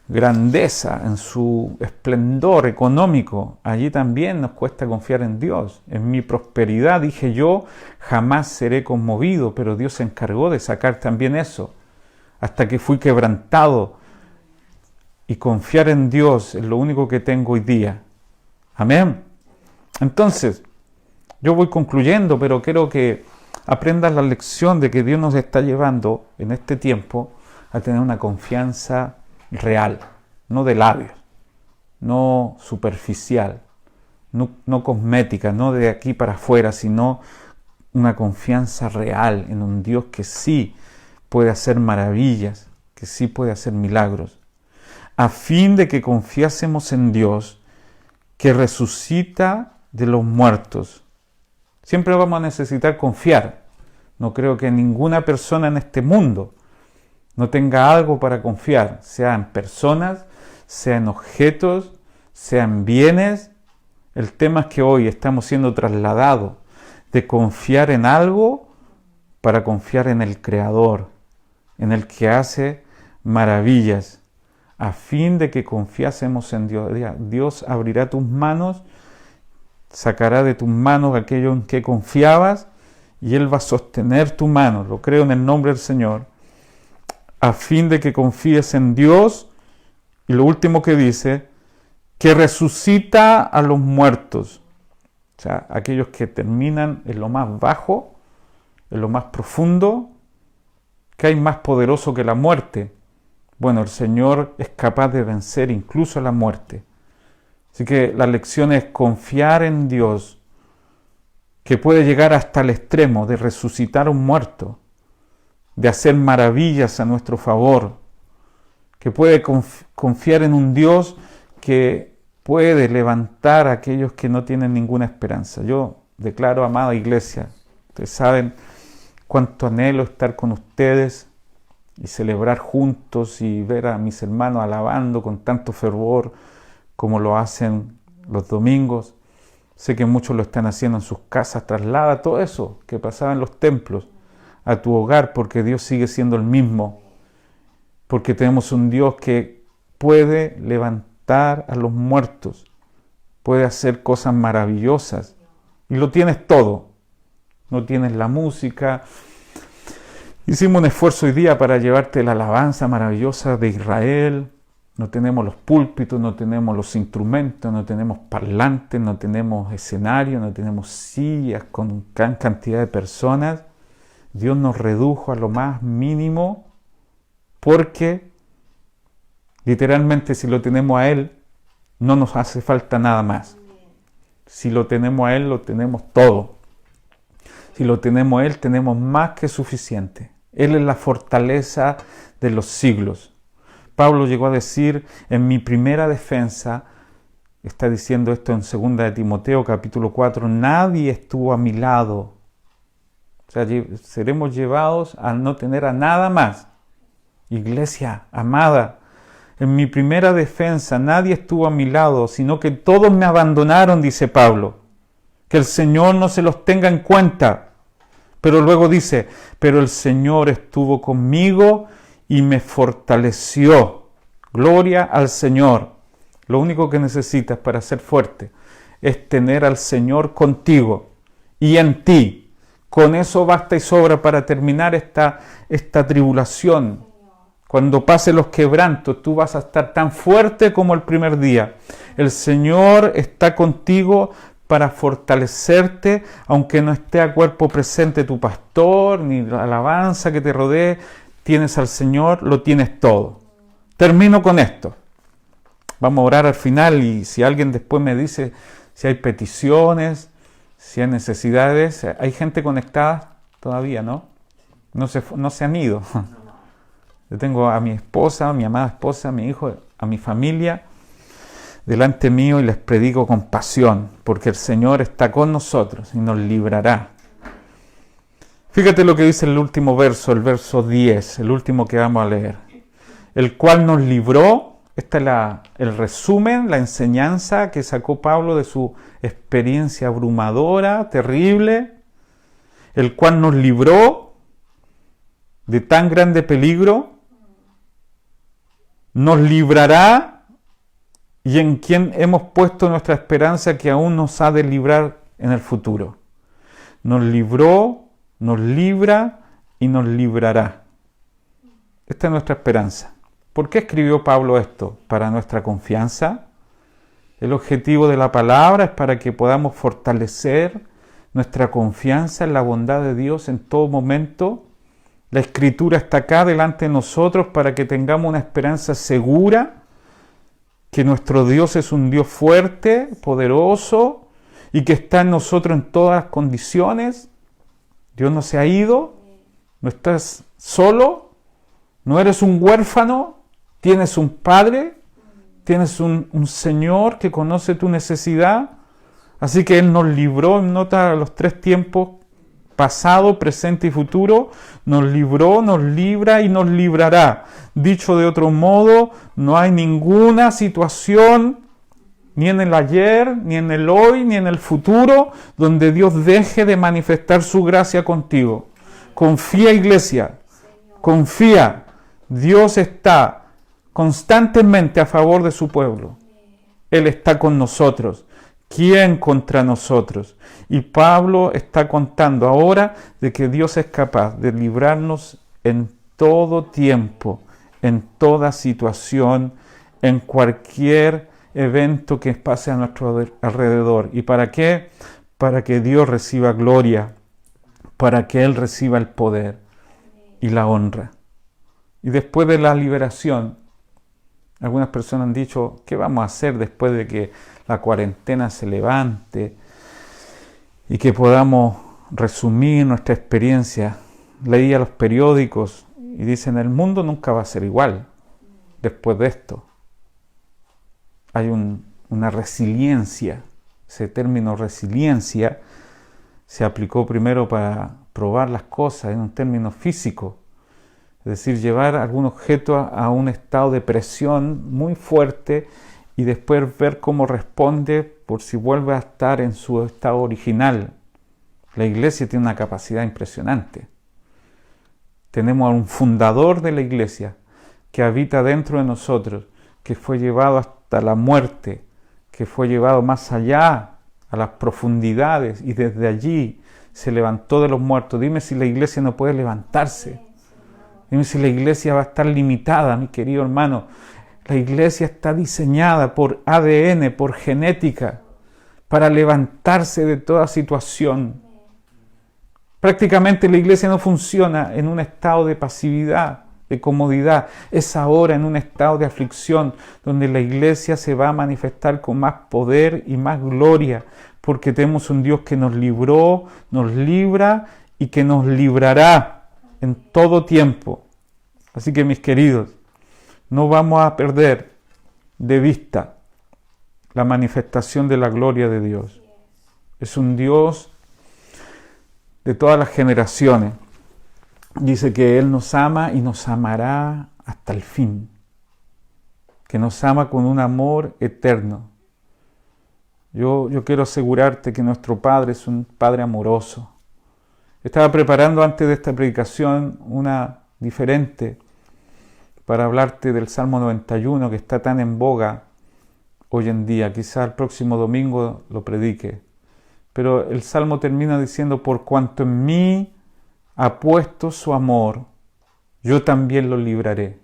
grandeza, en su esplendor económico, allí también nos cuesta confiar en Dios. En mi prosperidad dije yo, jamás seré conmovido, pero Dios se encargó de sacar también eso, hasta que fui quebrantado, y confiar en Dios es lo único que tengo hoy día. Amén. Entonces, yo voy concluyendo, pero quiero que aprendas la lección de que Dios nos está llevando en este tiempo a tener una confianza real, no de labios, no superficial, no cosmética, no de aquí para afuera, sino una confianza real en un Dios que sí puede hacer maravillas, que sí puede hacer milagros, a fin de que confiásemos en Dios que resucita de los muertos. Siempre vamos a necesitar confiar. No creo que ninguna persona en este mundo no tenga algo para confiar, sea en personas, sea en objetos, sea en bienes. El tema es que hoy estamos siendo trasladados de confiar en algo para confiar en el Creador, en el que hace maravillas, a fin de que confiásemos en Dios. Dios abrirá tus manos, sacará de tus manos aquello en que confiabas, y Él va a sostener tu mano. Lo creo en el nombre del Señor, a fin de que confíes en Dios. Y lo último que dice, que resucita a los muertos. O sea, aquellos que terminan en lo más bajo, en lo más profundo, que hay más poderoso que la muerte. Bueno, el Señor es capaz de vencer incluso la muerte. Así que la lección es confiar en Dios, que puede llegar hasta el extremo de resucitar a un muerto, de hacer maravillas a nuestro favor, que puede confiar en un Dios que puede levantar a aquellos que no tienen ninguna esperanza. Yo declaro, amada iglesia, ustedes saben cuánto anhelo estar con ustedes y celebrar juntos y ver a mis hermanos alabando con tanto fervor como lo hacen los domingos. Sé que muchos lo están haciendo en sus casas. Traslada todo eso que pasaba en los templos a tu hogar, porque Dios sigue siendo el mismo, porque tenemos un Dios que puede levantar a los muertos, puede hacer cosas maravillosas, y lo tienes todo. No tienes la música. Hicimos un esfuerzo hoy día para llevarte la alabanza maravillosa de Israel. No tenemos los púlpitos, no tenemos los instrumentos, no tenemos parlantes, no tenemos escenarios, no tenemos sillas con gran cantidad de personas. Dios nos redujo a lo más mínimo, porque literalmente si lo tenemos a Él, no nos hace falta nada más. Si lo tenemos a Él, lo tenemos todo. Si lo tenemos a Él, tenemos más que suficiente. Él es la fortaleza de los siglos. Pablo llegó a decir, en mi primera defensa, está diciendo esto en 2 de Timoteo capítulo 4, nadie estuvo a mi lado. O sea, seremos llevados a no tener a nada más. Iglesia amada, en mi primera defensa nadie estuvo a mi lado, sino que todos me abandonaron, dice Pablo. Que el Señor no se los tenga en cuenta. Pero luego dice, pero el Señor estuvo conmigo y me fortaleció. Gloria al Señor. Lo único que necesitas para ser fuerte es tener al Señor contigo y en ti. Con eso basta y sobra para terminar esta tribulación. Cuando pasen los quebrantos, tú vas a estar tan fuerte como el primer día. El Señor está contigo para fortalecerte, aunque no esté a cuerpo presente tu pastor, ni la alabanza que te rodee. Tienes al Señor, lo tienes todo. Termino con esto. Vamos a orar al final, y si alguien después me dice si hay peticiones, si hay necesidades. Hay gente conectada todavía, ¿no? No se han ido. Yo tengo a mi esposa, a mi amada esposa, a mi hijo, a mi familia delante mío, y les predico con pasión, porque el Señor está con nosotros y nos librará. Fíjate lo que dice el último verso, el verso 10, el último que vamos a leer. El cual nos libró, este es el resumen, la enseñanza que sacó Pablo de su experiencia abrumadora, terrible. El cual nos libró de tan grande peligro, nos librará, y en quien hemos puesto nuestra esperanza, que aún nos ha de librar en el futuro. Nos libró, nos libra y nos librará. Esta es nuestra esperanza. ¿Por qué escribió Pablo esto? Para nuestra confianza. El objetivo de la palabra es para que podamos fortalecer nuestra confianza en la bondad de Dios en todo momento. La Escritura está acá delante de nosotros para que tengamos una esperanza segura, que nuestro Dios es un Dios fuerte, poderoso, y que está en nosotros en todas las condiciones. Dios no se ha ido, no estás solo, no eres un huérfano, tienes un Padre, tienes un Señor que conoce tu necesidad. Así que Él nos libró, nota los 3 tiempos, pasado, presente y futuro. Nos libró, nos libra y nos librará. Dicho de otro modo, no hay ninguna situación, ni en el ayer, ni en el hoy, ni en el futuro, donde Dios deje de manifestar su gracia contigo. Confía, iglesia, confía. Dios está constantemente a favor de su pueblo. Él está con nosotros. ¿Quién contra nosotros? Y Pablo está contando ahora de que Dios es capaz de librarnos en todo tiempo, en toda situación, en cualquier evento que pase a nuestro alrededor. ¿Y para qué? Para que Dios reciba gloria, para que Él reciba el poder y la honra. Y después de la liberación, algunas personas han dicho, ¿qué vamos a hacer después de que la cuarentena se levante y que podamos resumir nuestra experiencia? Leía los periódicos y dicen, el mundo nunca va a ser igual después de esto. Hay una resiliencia. Ese término resiliencia se aplicó primero para probar las cosas en un término físico. Es decir, llevar algún objeto a un estado de presión muy fuerte y después ver cómo responde por si vuelve a estar en su estado original. La iglesia tiene una capacidad impresionante. Tenemos a un fundador de la iglesia que habita dentro de nosotros, que fue llevado hasta la muerte, que fue llevado más allá, a las profundidades, y desde allí se levantó de los muertos. Dime si la iglesia no puede levantarse. Dime si la iglesia va a estar limitada, mi querido hermano. La iglesia está diseñada por ADN, por genética, para levantarse de toda situación. Prácticamente la iglesia no funciona en un estado de pasividad, de comodidad. Es ahora en un estado de aflicción donde la iglesia se va a manifestar con más poder y más gloria, porque tenemos un Dios que nos libró, nos libra y que nos librará en todo tiempo. Así que, mis queridos, no vamos a perder de vista la manifestación de la gloria de Dios. Es un Dios de todas las generaciones. Dice que Él nos ama y nos amará hasta el fin. Que nos ama con un amor eterno. Yo quiero asegurarte que nuestro Padre es un Padre amoroso. Estaba preparando antes de esta predicación una diferente para hablarte del Salmo 91 que está tan en boga hoy en día. Quizá el próximo domingo lo predique. Pero el Salmo termina diciendo, por cuanto en mí ha puesto su amor, yo también lo libraré.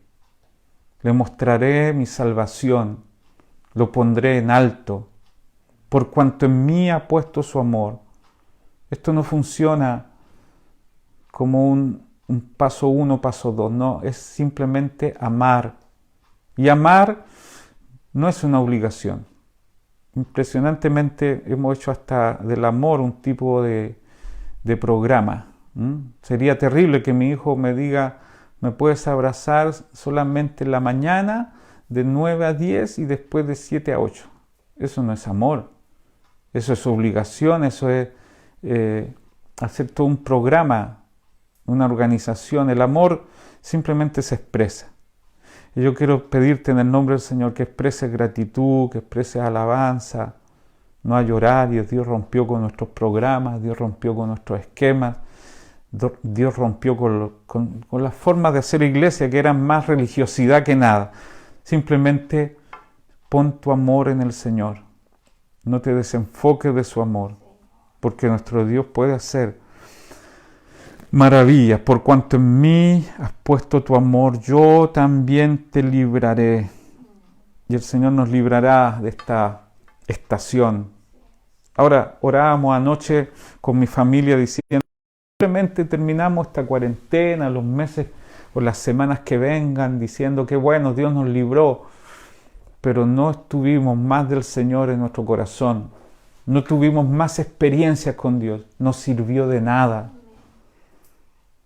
Le mostraré mi salvación, lo pondré en alto. Por cuanto en mí ha puesto su amor. Esto no funciona como un paso 1, paso 2, no, es simplemente amar. Y amar no es una obligación. Impresionantemente hemos hecho hasta del amor un tipo de programa. Sería terrible que mi hijo me diga, me puedes abrazar solamente en la mañana de 9 a 10 y después de 7 a 8. Eso no es amor. Eso es obligación, eso es hacer todo un programa, una organización. El amor simplemente se expresa. Y yo quiero pedirte en el nombre del Señor que expreses gratitud, que expreses alabanza, no hay horarios. Dios rompió con nuestros programas, Dios rompió con nuestros esquemas, Dios rompió con las formas de hacer iglesia que eran más religiosidad que nada. Simplemente pon tu amor en el Señor. No te desenfoques de su amor, porque nuestro Dios puede hacer maravillas. Por cuanto en mí has puesto tu amor, yo también te libraré. Y el Señor nos librará de esta estación. Ahora, orábamos anoche con mi familia diciendo, simplemente terminamos esta cuarentena, los meses o las semanas que vengan, diciendo que bueno, Dios nos libró, pero no estuvimos más del Señor en nuestro corazón. No tuvimos más experiencias con Dios. No sirvió de nada.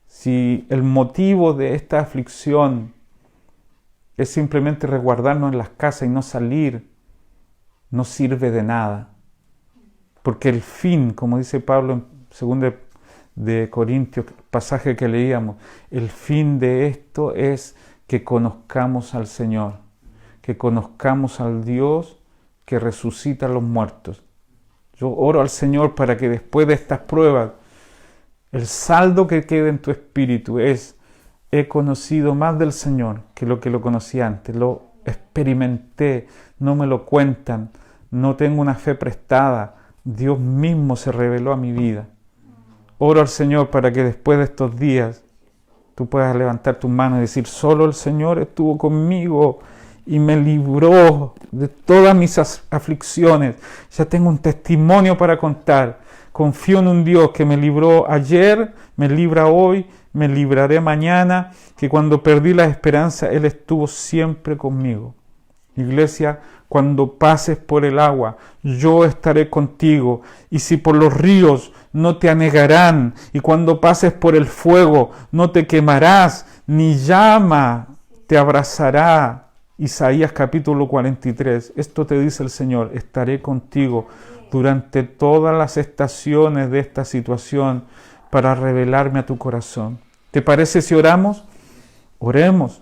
Si el motivo de esta aflicción es simplemente resguardarnos en las casas y no salir, no sirve de nada. Porque el fin, como dice Pablo en 2 de Corintios, pasaje que leíamos, el fin de esto es que conozcamos al Señor, que conozcamos al Dios que resucita a los muertos. Yo oro al Señor para que después de estas pruebas, el saldo que quede en tu espíritu es, he conocido más del Señor que lo conocí antes, lo experimenté, no me lo cuentan, no tengo una fe prestada, Dios mismo se reveló a mi vida. Oro al Señor para que después de estos días tú puedas levantar tus manos y decir, solo el Señor estuvo conmigo y me libró de todas mis aflicciones. Ya tengo un testimonio para contar. Confío en un Dios que me libró ayer, me libra hoy, me libraré mañana, que cuando perdí la esperanza, Él estuvo siempre conmigo. Iglesia, cuando pases por el agua, yo estaré contigo. Y si por los ríos, no te anegarán. Y cuando pases por el fuego, no te quemarás, ni llama te abrazará. Isaías capítulo 43. Esto te dice el Señor: estaré contigo durante todas las estaciones de esta situación para revelarme a tu corazón. ¿Te parece si oramos? Oremos.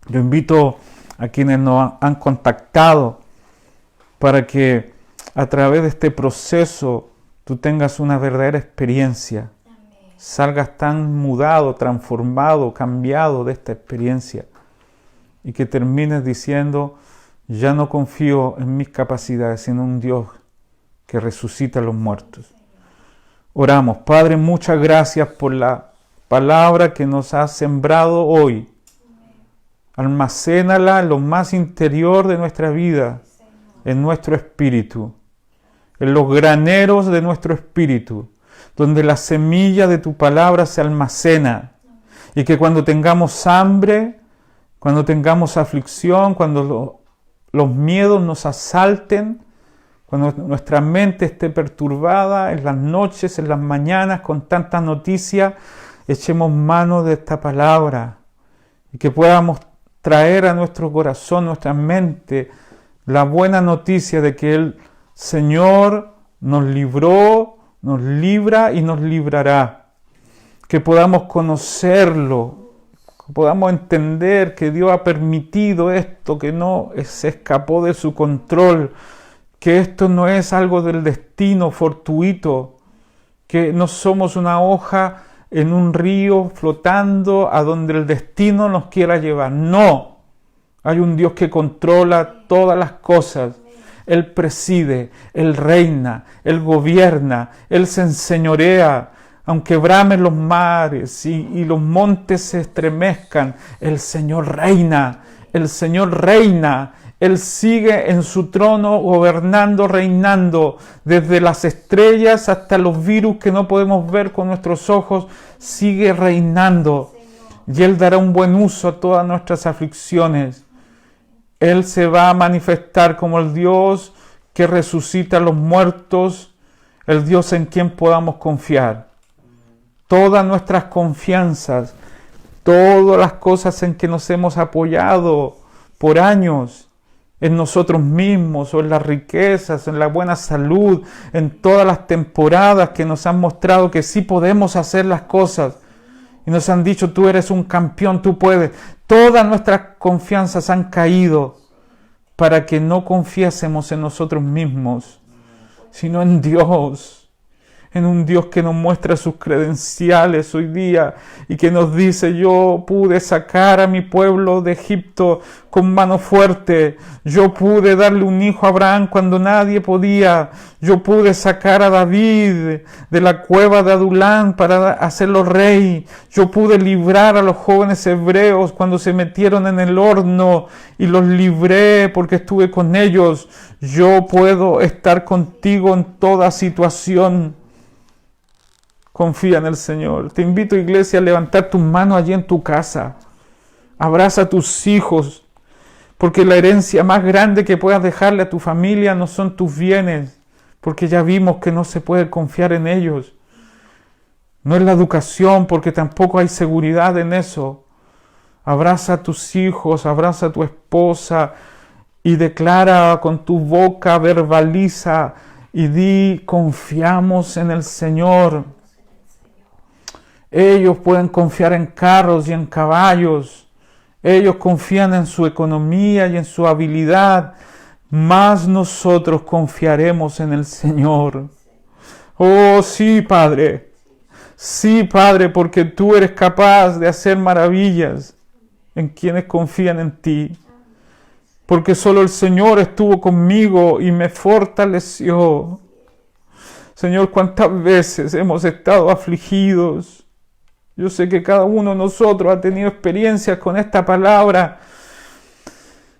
Yo invito a quienes nos han contactado para que a través de este proceso tú tengas una verdadera experiencia. Salgas tan mudado, transformado, cambiado de esta experiencia. Y que termines diciendo: ya no confío en mis capacidades, sino en un Dios que resucita a los muertos. Oramos. Padre, muchas gracias por la palabra que nos has sembrado hoy. Almacénala en lo más interior de nuestra vida, en nuestro espíritu, en los graneros de nuestro espíritu, donde la semilla de tu palabra se almacena, y que cuando tengamos hambre, cuando tengamos aflicción, cuando los miedos nos asalten, cuando nuestra mente esté perturbada en las noches, en las mañanas, con tantas noticias, echemos mano de esta palabra y que podamos traer a nuestro corazón, nuestra mente, la buena noticia de que el Señor nos libró, nos libra y nos librará. Que podamos conocerlo, podamos entender que Dios ha permitido esto, que no se escapó de su control, que esto no es algo del destino fortuito, que no somos una hoja en un río flotando a donde el destino nos quiera llevar. No, hay un Dios que controla todas las cosas. Él preside, Él reina, Él gobierna, Él se enseñorea. Aunque bramen los mares y los montes se estremezcan, el Señor reina, el Señor reina. Él sigue en su trono gobernando, reinando, desde las estrellas hasta los virus que no podemos ver con nuestros ojos, sigue reinando. Y Él dará un buen uso a todas nuestras aflicciones. Él se va a manifestar como el Dios que resucita a los muertos, el Dios en quien podamos confiar. Todas nuestras confianzas, todas las cosas en que nos hemos apoyado por años, en nosotros mismos o en las riquezas, en la buena salud, en todas las temporadas que nos han mostrado que sí podemos hacer las cosas y nos han dicho: tú eres un campeón, tú puedes. Todas nuestras confianzas han caído para que no confiésemos en nosotros mismos, sino en Dios. En un Dios que nos muestra sus credenciales hoy día y que nos dice: yo pude sacar a mi pueblo de Egipto con mano fuerte, yo pude darle un hijo a Abraham cuando nadie podía, yo pude sacar a David de la cueva de Adulán para hacerlo rey, yo pude librar a los jóvenes hebreos cuando se metieron en el horno y los libré porque estuve con ellos. Yo puedo estar contigo en toda situación. Confía en el Señor. Te invito, iglesia, a levantar tus manos allí en tu casa. Abraza a tus hijos, porque la herencia más grande que puedas dejarle a tu familia no son tus bienes, porque ya vimos que no se puede confiar en ellos. No es la educación, porque tampoco hay seguridad en eso. Abraza a tus hijos, abraza a tu esposa y declara con tu boca, verbaliza y di: confiamos en el Señor. Ellos pueden confiar en carros y en caballos. Ellos confían en su economía y en su habilidad. Mas nosotros confiaremos en el Señor. Oh, sí, Padre. Sí, Padre, porque tú eres capaz de hacer maravillas en quienes confían en ti. Porque solo el Señor estuvo conmigo y me fortaleció. Señor, ¿cuántas veces hemos estado afligidos? Yo sé que cada uno de nosotros ha tenido experiencias con esta palabra,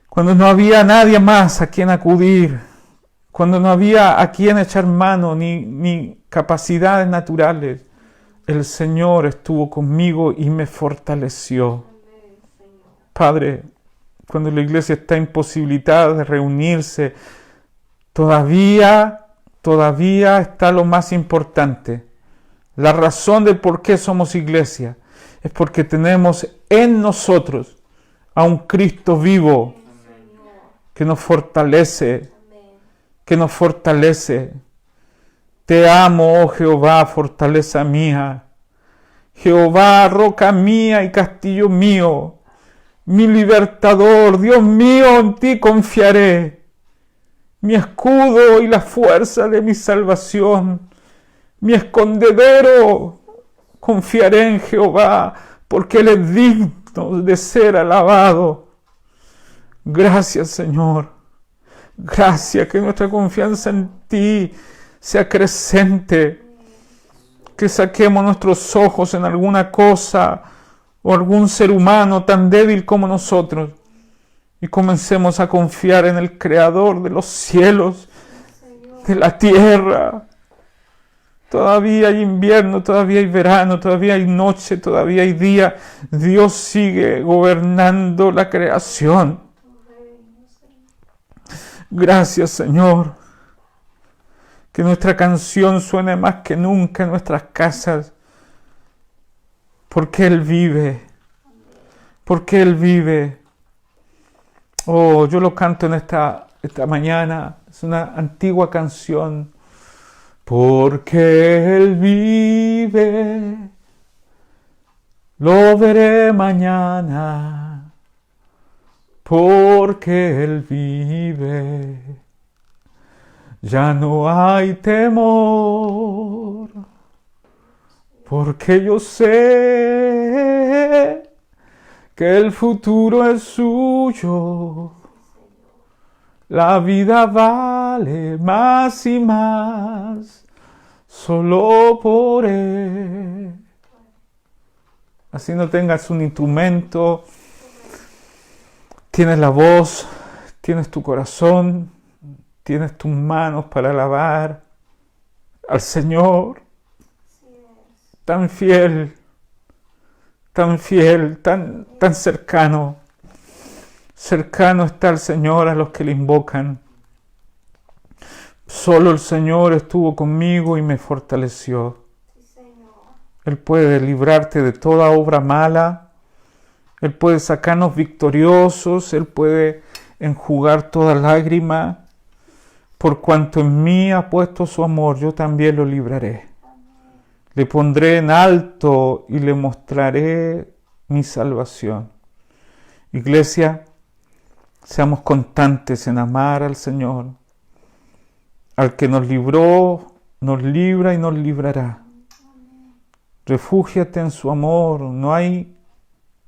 cuando no había nadie más a quien acudir, cuando no había a quien echar mano, ni capacidades naturales. El Señor estuvo conmigo y me fortaleció. Padre, cuando la iglesia está imposibilitada de reunirse, todavía está lo más importante. La razón de por qué somos iglesia es porque tenemos en nosotros a un Cristo vivo que nos fortalece, Te amo, oh Jehová, fortaleza mía. Jehová, roca mía y castillo mío, mi libertador, Dios mío, en ti confiaré. Mi escudo y la fuerza de mi salvación, mi escondedero, confiaré en Jehová, porque Él es digno de ser alabado. Gracias, Señor. Gracias, que nuestra confianza en ti sea creciente. Que saquemos nuestros ojos en alguna cosa o algún ser humano tan débil como nosotros y comencemos a confiar en el Creador de los cielos, de la tierra. Todavía hay invierno, todavía hay verano, todavía hay noche, todavía hay día. Dios sigue gobernando la creación. Gracias, Señor. Que nuestra canción suene más que nunca en nuestras casas. Porque Él vive. Porque Él vive. Oh, yo lo canto en esta mañana. Es una antigua canción. Porque Él vive. Lo veré mañana. Porque Él vive. Ya no hay temor, porque yo sé que el futuro es suyo. La vida vale más y más solo por Él. Así no tengas un instrumento, tienes la voz, tienes tu corazón, tienes tus manos para alabar al Señor, tan fiel, tan cercano. Cercano está el Señor a los que le invocan. Solo el Señor estuvo conmigo y me fortaleció. Él puede librarte de toda obra mala. Él puede sacarnos victoriosos. Él puede enjugar toda lágrima. Por cuanto en mí ha puesto su amor, yo también lo libraré. Le pondré en alto y le mostraré mi salvación. Iglesia, seamos constantes en amar al Señor. Al que nos libró, nos libra y nos librará. Refúgiate en su amor, no hay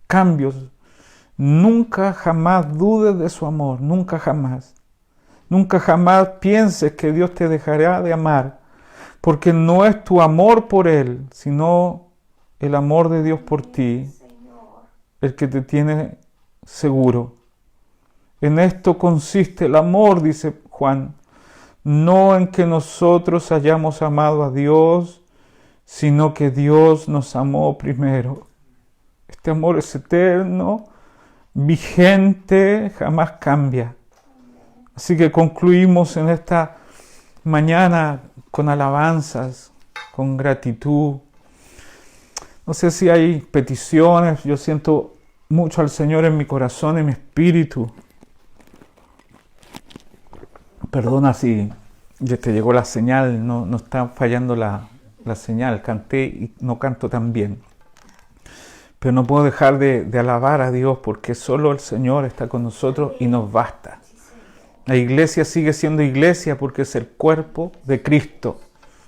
cambios. Nunca jamás dudes de su amor, nunca jamás. Nunca jamás pienses que Dios te dejará de amar, porque no es tu amor por Él, sino el amor de Dios por ti, el que te tiene seguro. En esto consiste el amor, dice Juan, no en que nosotros hayamos amado a Dios, sino que Dios nos amó primero. Este amor es eterno, vigente, jamás cambia. Así que concluimos en esta mañana con alabanzas, con gratitud. No sé si hay peticiones, yo siento mucho al Señor en mi corazón, en mi espíritu. Perdona si ya te llegó la señal, no está fallando la señal, canté y no canto tan bien. Pero no puedo dejar de alabar a Dios porque solo el Señor está con nosotros y nos basta. La iglesia sigue siendo iglesia porque es el cuerpo de Cristo.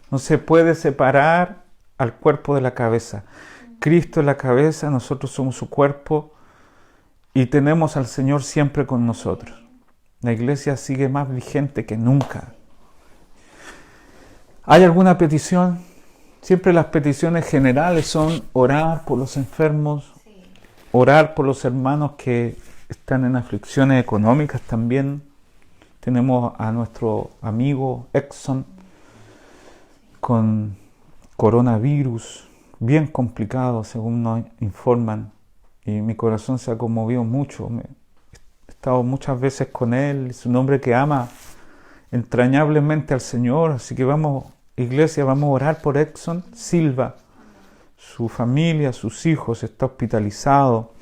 No se puede separar al cuerpo de la cabeza. Cristo es la cabeza, nosotros somos su cuerpo y tenemos al Señor siempre con nosotros. La iglesia sigue más vigente que nunca. ¿Hay alguna petición? Siempre las peticiones generales son orar por los enfermos, orar por los hermanos que están en aflicciones económicas también. Tenemos a nuestro amigo Exxon con coronavirus, bien complicado, según nos informan, y mi corazón se ha conmovido mucho. He estado muchas veces con él, es un hombre que ama entrañablemente al Señor, así que vamos, iglesia, vamos a orar por Edson Silva. Su familia, sus hijos, está hospitalizado.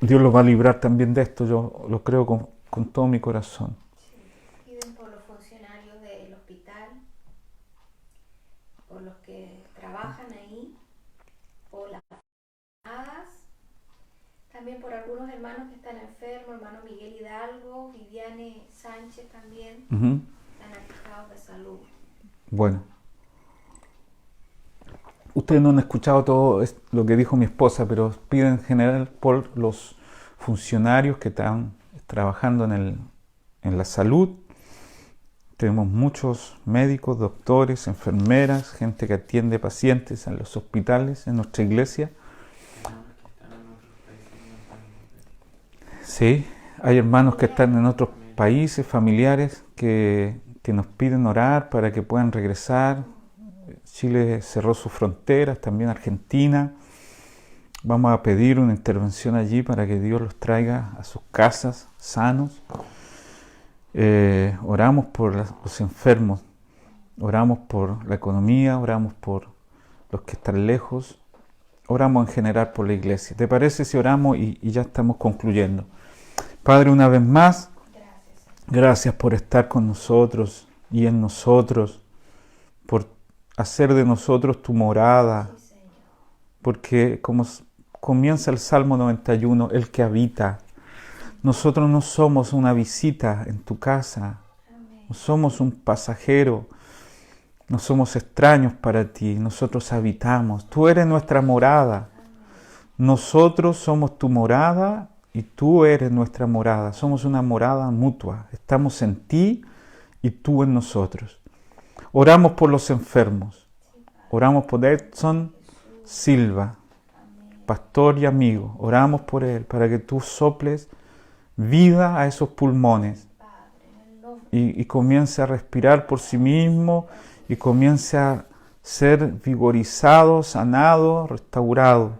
Dios los va a librar también de esto, yo lo creo con todo mi corazón. Piden por los funcionarios del hospital, por los que trabajan ahí, por las hadas, también por algunos hermanos que están enfermos, hermano Miguel Hidalgo, Viviane Sánchez también, están aquejados de salud. Bueno. Ustedes no han escuchado todo lo que dijo mi esposa, pero piden en general por los funcionarios que están trabajando en la salud. Tenemos muchos médicos, doctores, enfermeras, gente que atiende pacientes en los hospitales, en nuestra iglesia. Sí, hay hermanos que están en otros países, familiares, que nos piden orar para que puedan regresar. Chile cerró sus fronteras, también Argentina. Vamos a pedir una intervención allí para que Dios los traiga a sus casas sanos. Oramos por los enfermos, oramos por la economía, oramos por los que están lejos, oramos en general por la iglesia. ¿Te parece si oramos y ya estamos concluyendo? Padre, una vez más, gracias por estar con nosotros y en nosotros, por hacer de nosotros tu morada, porque como comienza el Salmo 91, el que habita, nosotros no somos una visita en tu casa, no somos un pasajero, no somos extraños para ti, nosotros habitamos, tú eres nuestra morada, nosotros somos tu morada y tú eres nuestra morada, somos una morada mutua, estamos en ti y tú en nosotros. Oramos por los enfermos, oramos por Edson Silva, pastor y amigo, oramos por él para que tú soples vida a esos pulmones y comience a respirar por sí mismo y comience a ser vigorizado, sanado, restaurado.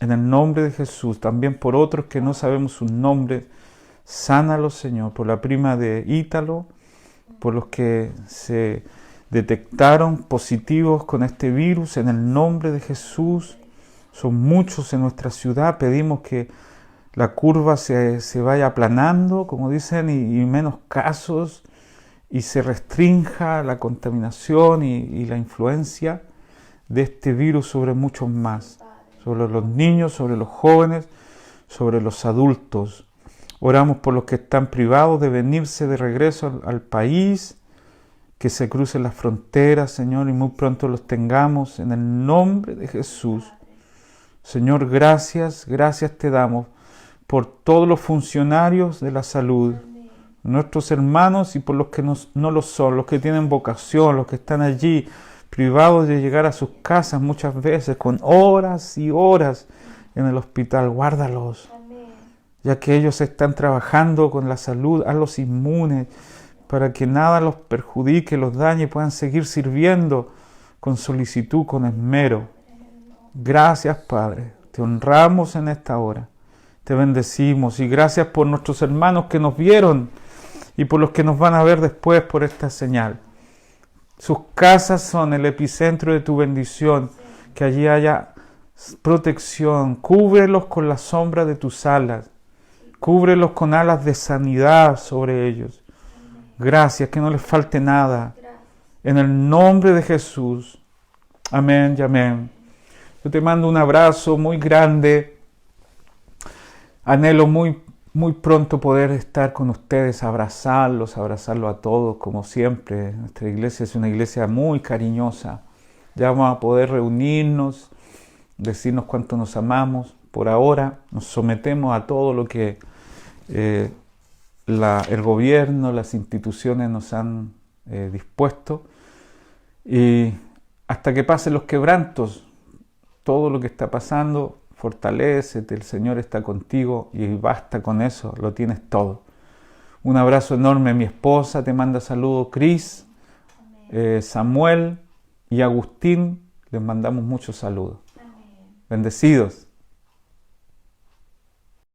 En el nombre de Jesús, también por otros que no sabemos sus nombres, sánalos, Señor, por la prima de Ítalo, por los que se detectaron positivos con este virus, en el nombre de Jesús. Son muchos en nuestra ciudad, pedimos que la curva se vaya aplanando, como dicen, y menos casos, y se restrinja la contaminación y la influencia de este virus sobre muchos más, sobre los niños, sobre los jóvenes, sobre los adultos. Oramos por los que están privados de venirse de regreso al país, que se crucen las fronteras, Señor, y muy pronto los tengamos en el nombre de Jesús. Señor, gracias te damos por todos los funcionarios de la salud, nuestros hermanos y por los que no lo son, los que tienen vocación, los que están allí privados de llegar a sus casas muchas veces con horas y horas en el hospital. Guárdalos, ya que ellos están trabajando con la salud, hazlos inmunes, para que nada los perjudique, los dañe y puedan seguir sirviendo con solicitud, con esmero. Gracias, Padre. Te honramos en esta hora. Te bendecimos y gracias por nuestros hermanos que nos vieron y por los que nos van a ver después por esta señal. Sus casas son el epicentro de tu bendición. Que allí haya protección. Cúbrelos con la sombra de tus alas. Cúbrelos con alas de sanidad sobre ellos. Gracias, que no les falte nada. En el nombre de Jesús. Amén y amén. Yo te mando un abrazo muy grande. Anhelo muy pronto poder estar con ustedes, abrazarlos a todos, como siempre. Nuestra iglesia es una iglesia muy cariñosa. Ya vamos a poder reunirnos, decirnos cuánto nos amamos. Por ahora nos sometemos a todo lo que el gobierno, las instituciones nos han dispuesto. Y hasta que pasen los quebrantos, todo lo que está pasando, fortalécete, el Señor está contigo y basta con eso, lo tienes todo. Un abrazo enorme, mi esposa te manda saludos, Cris, Samuel y Agustín, les mandamos muchos saludos. Amén. Bendecidos.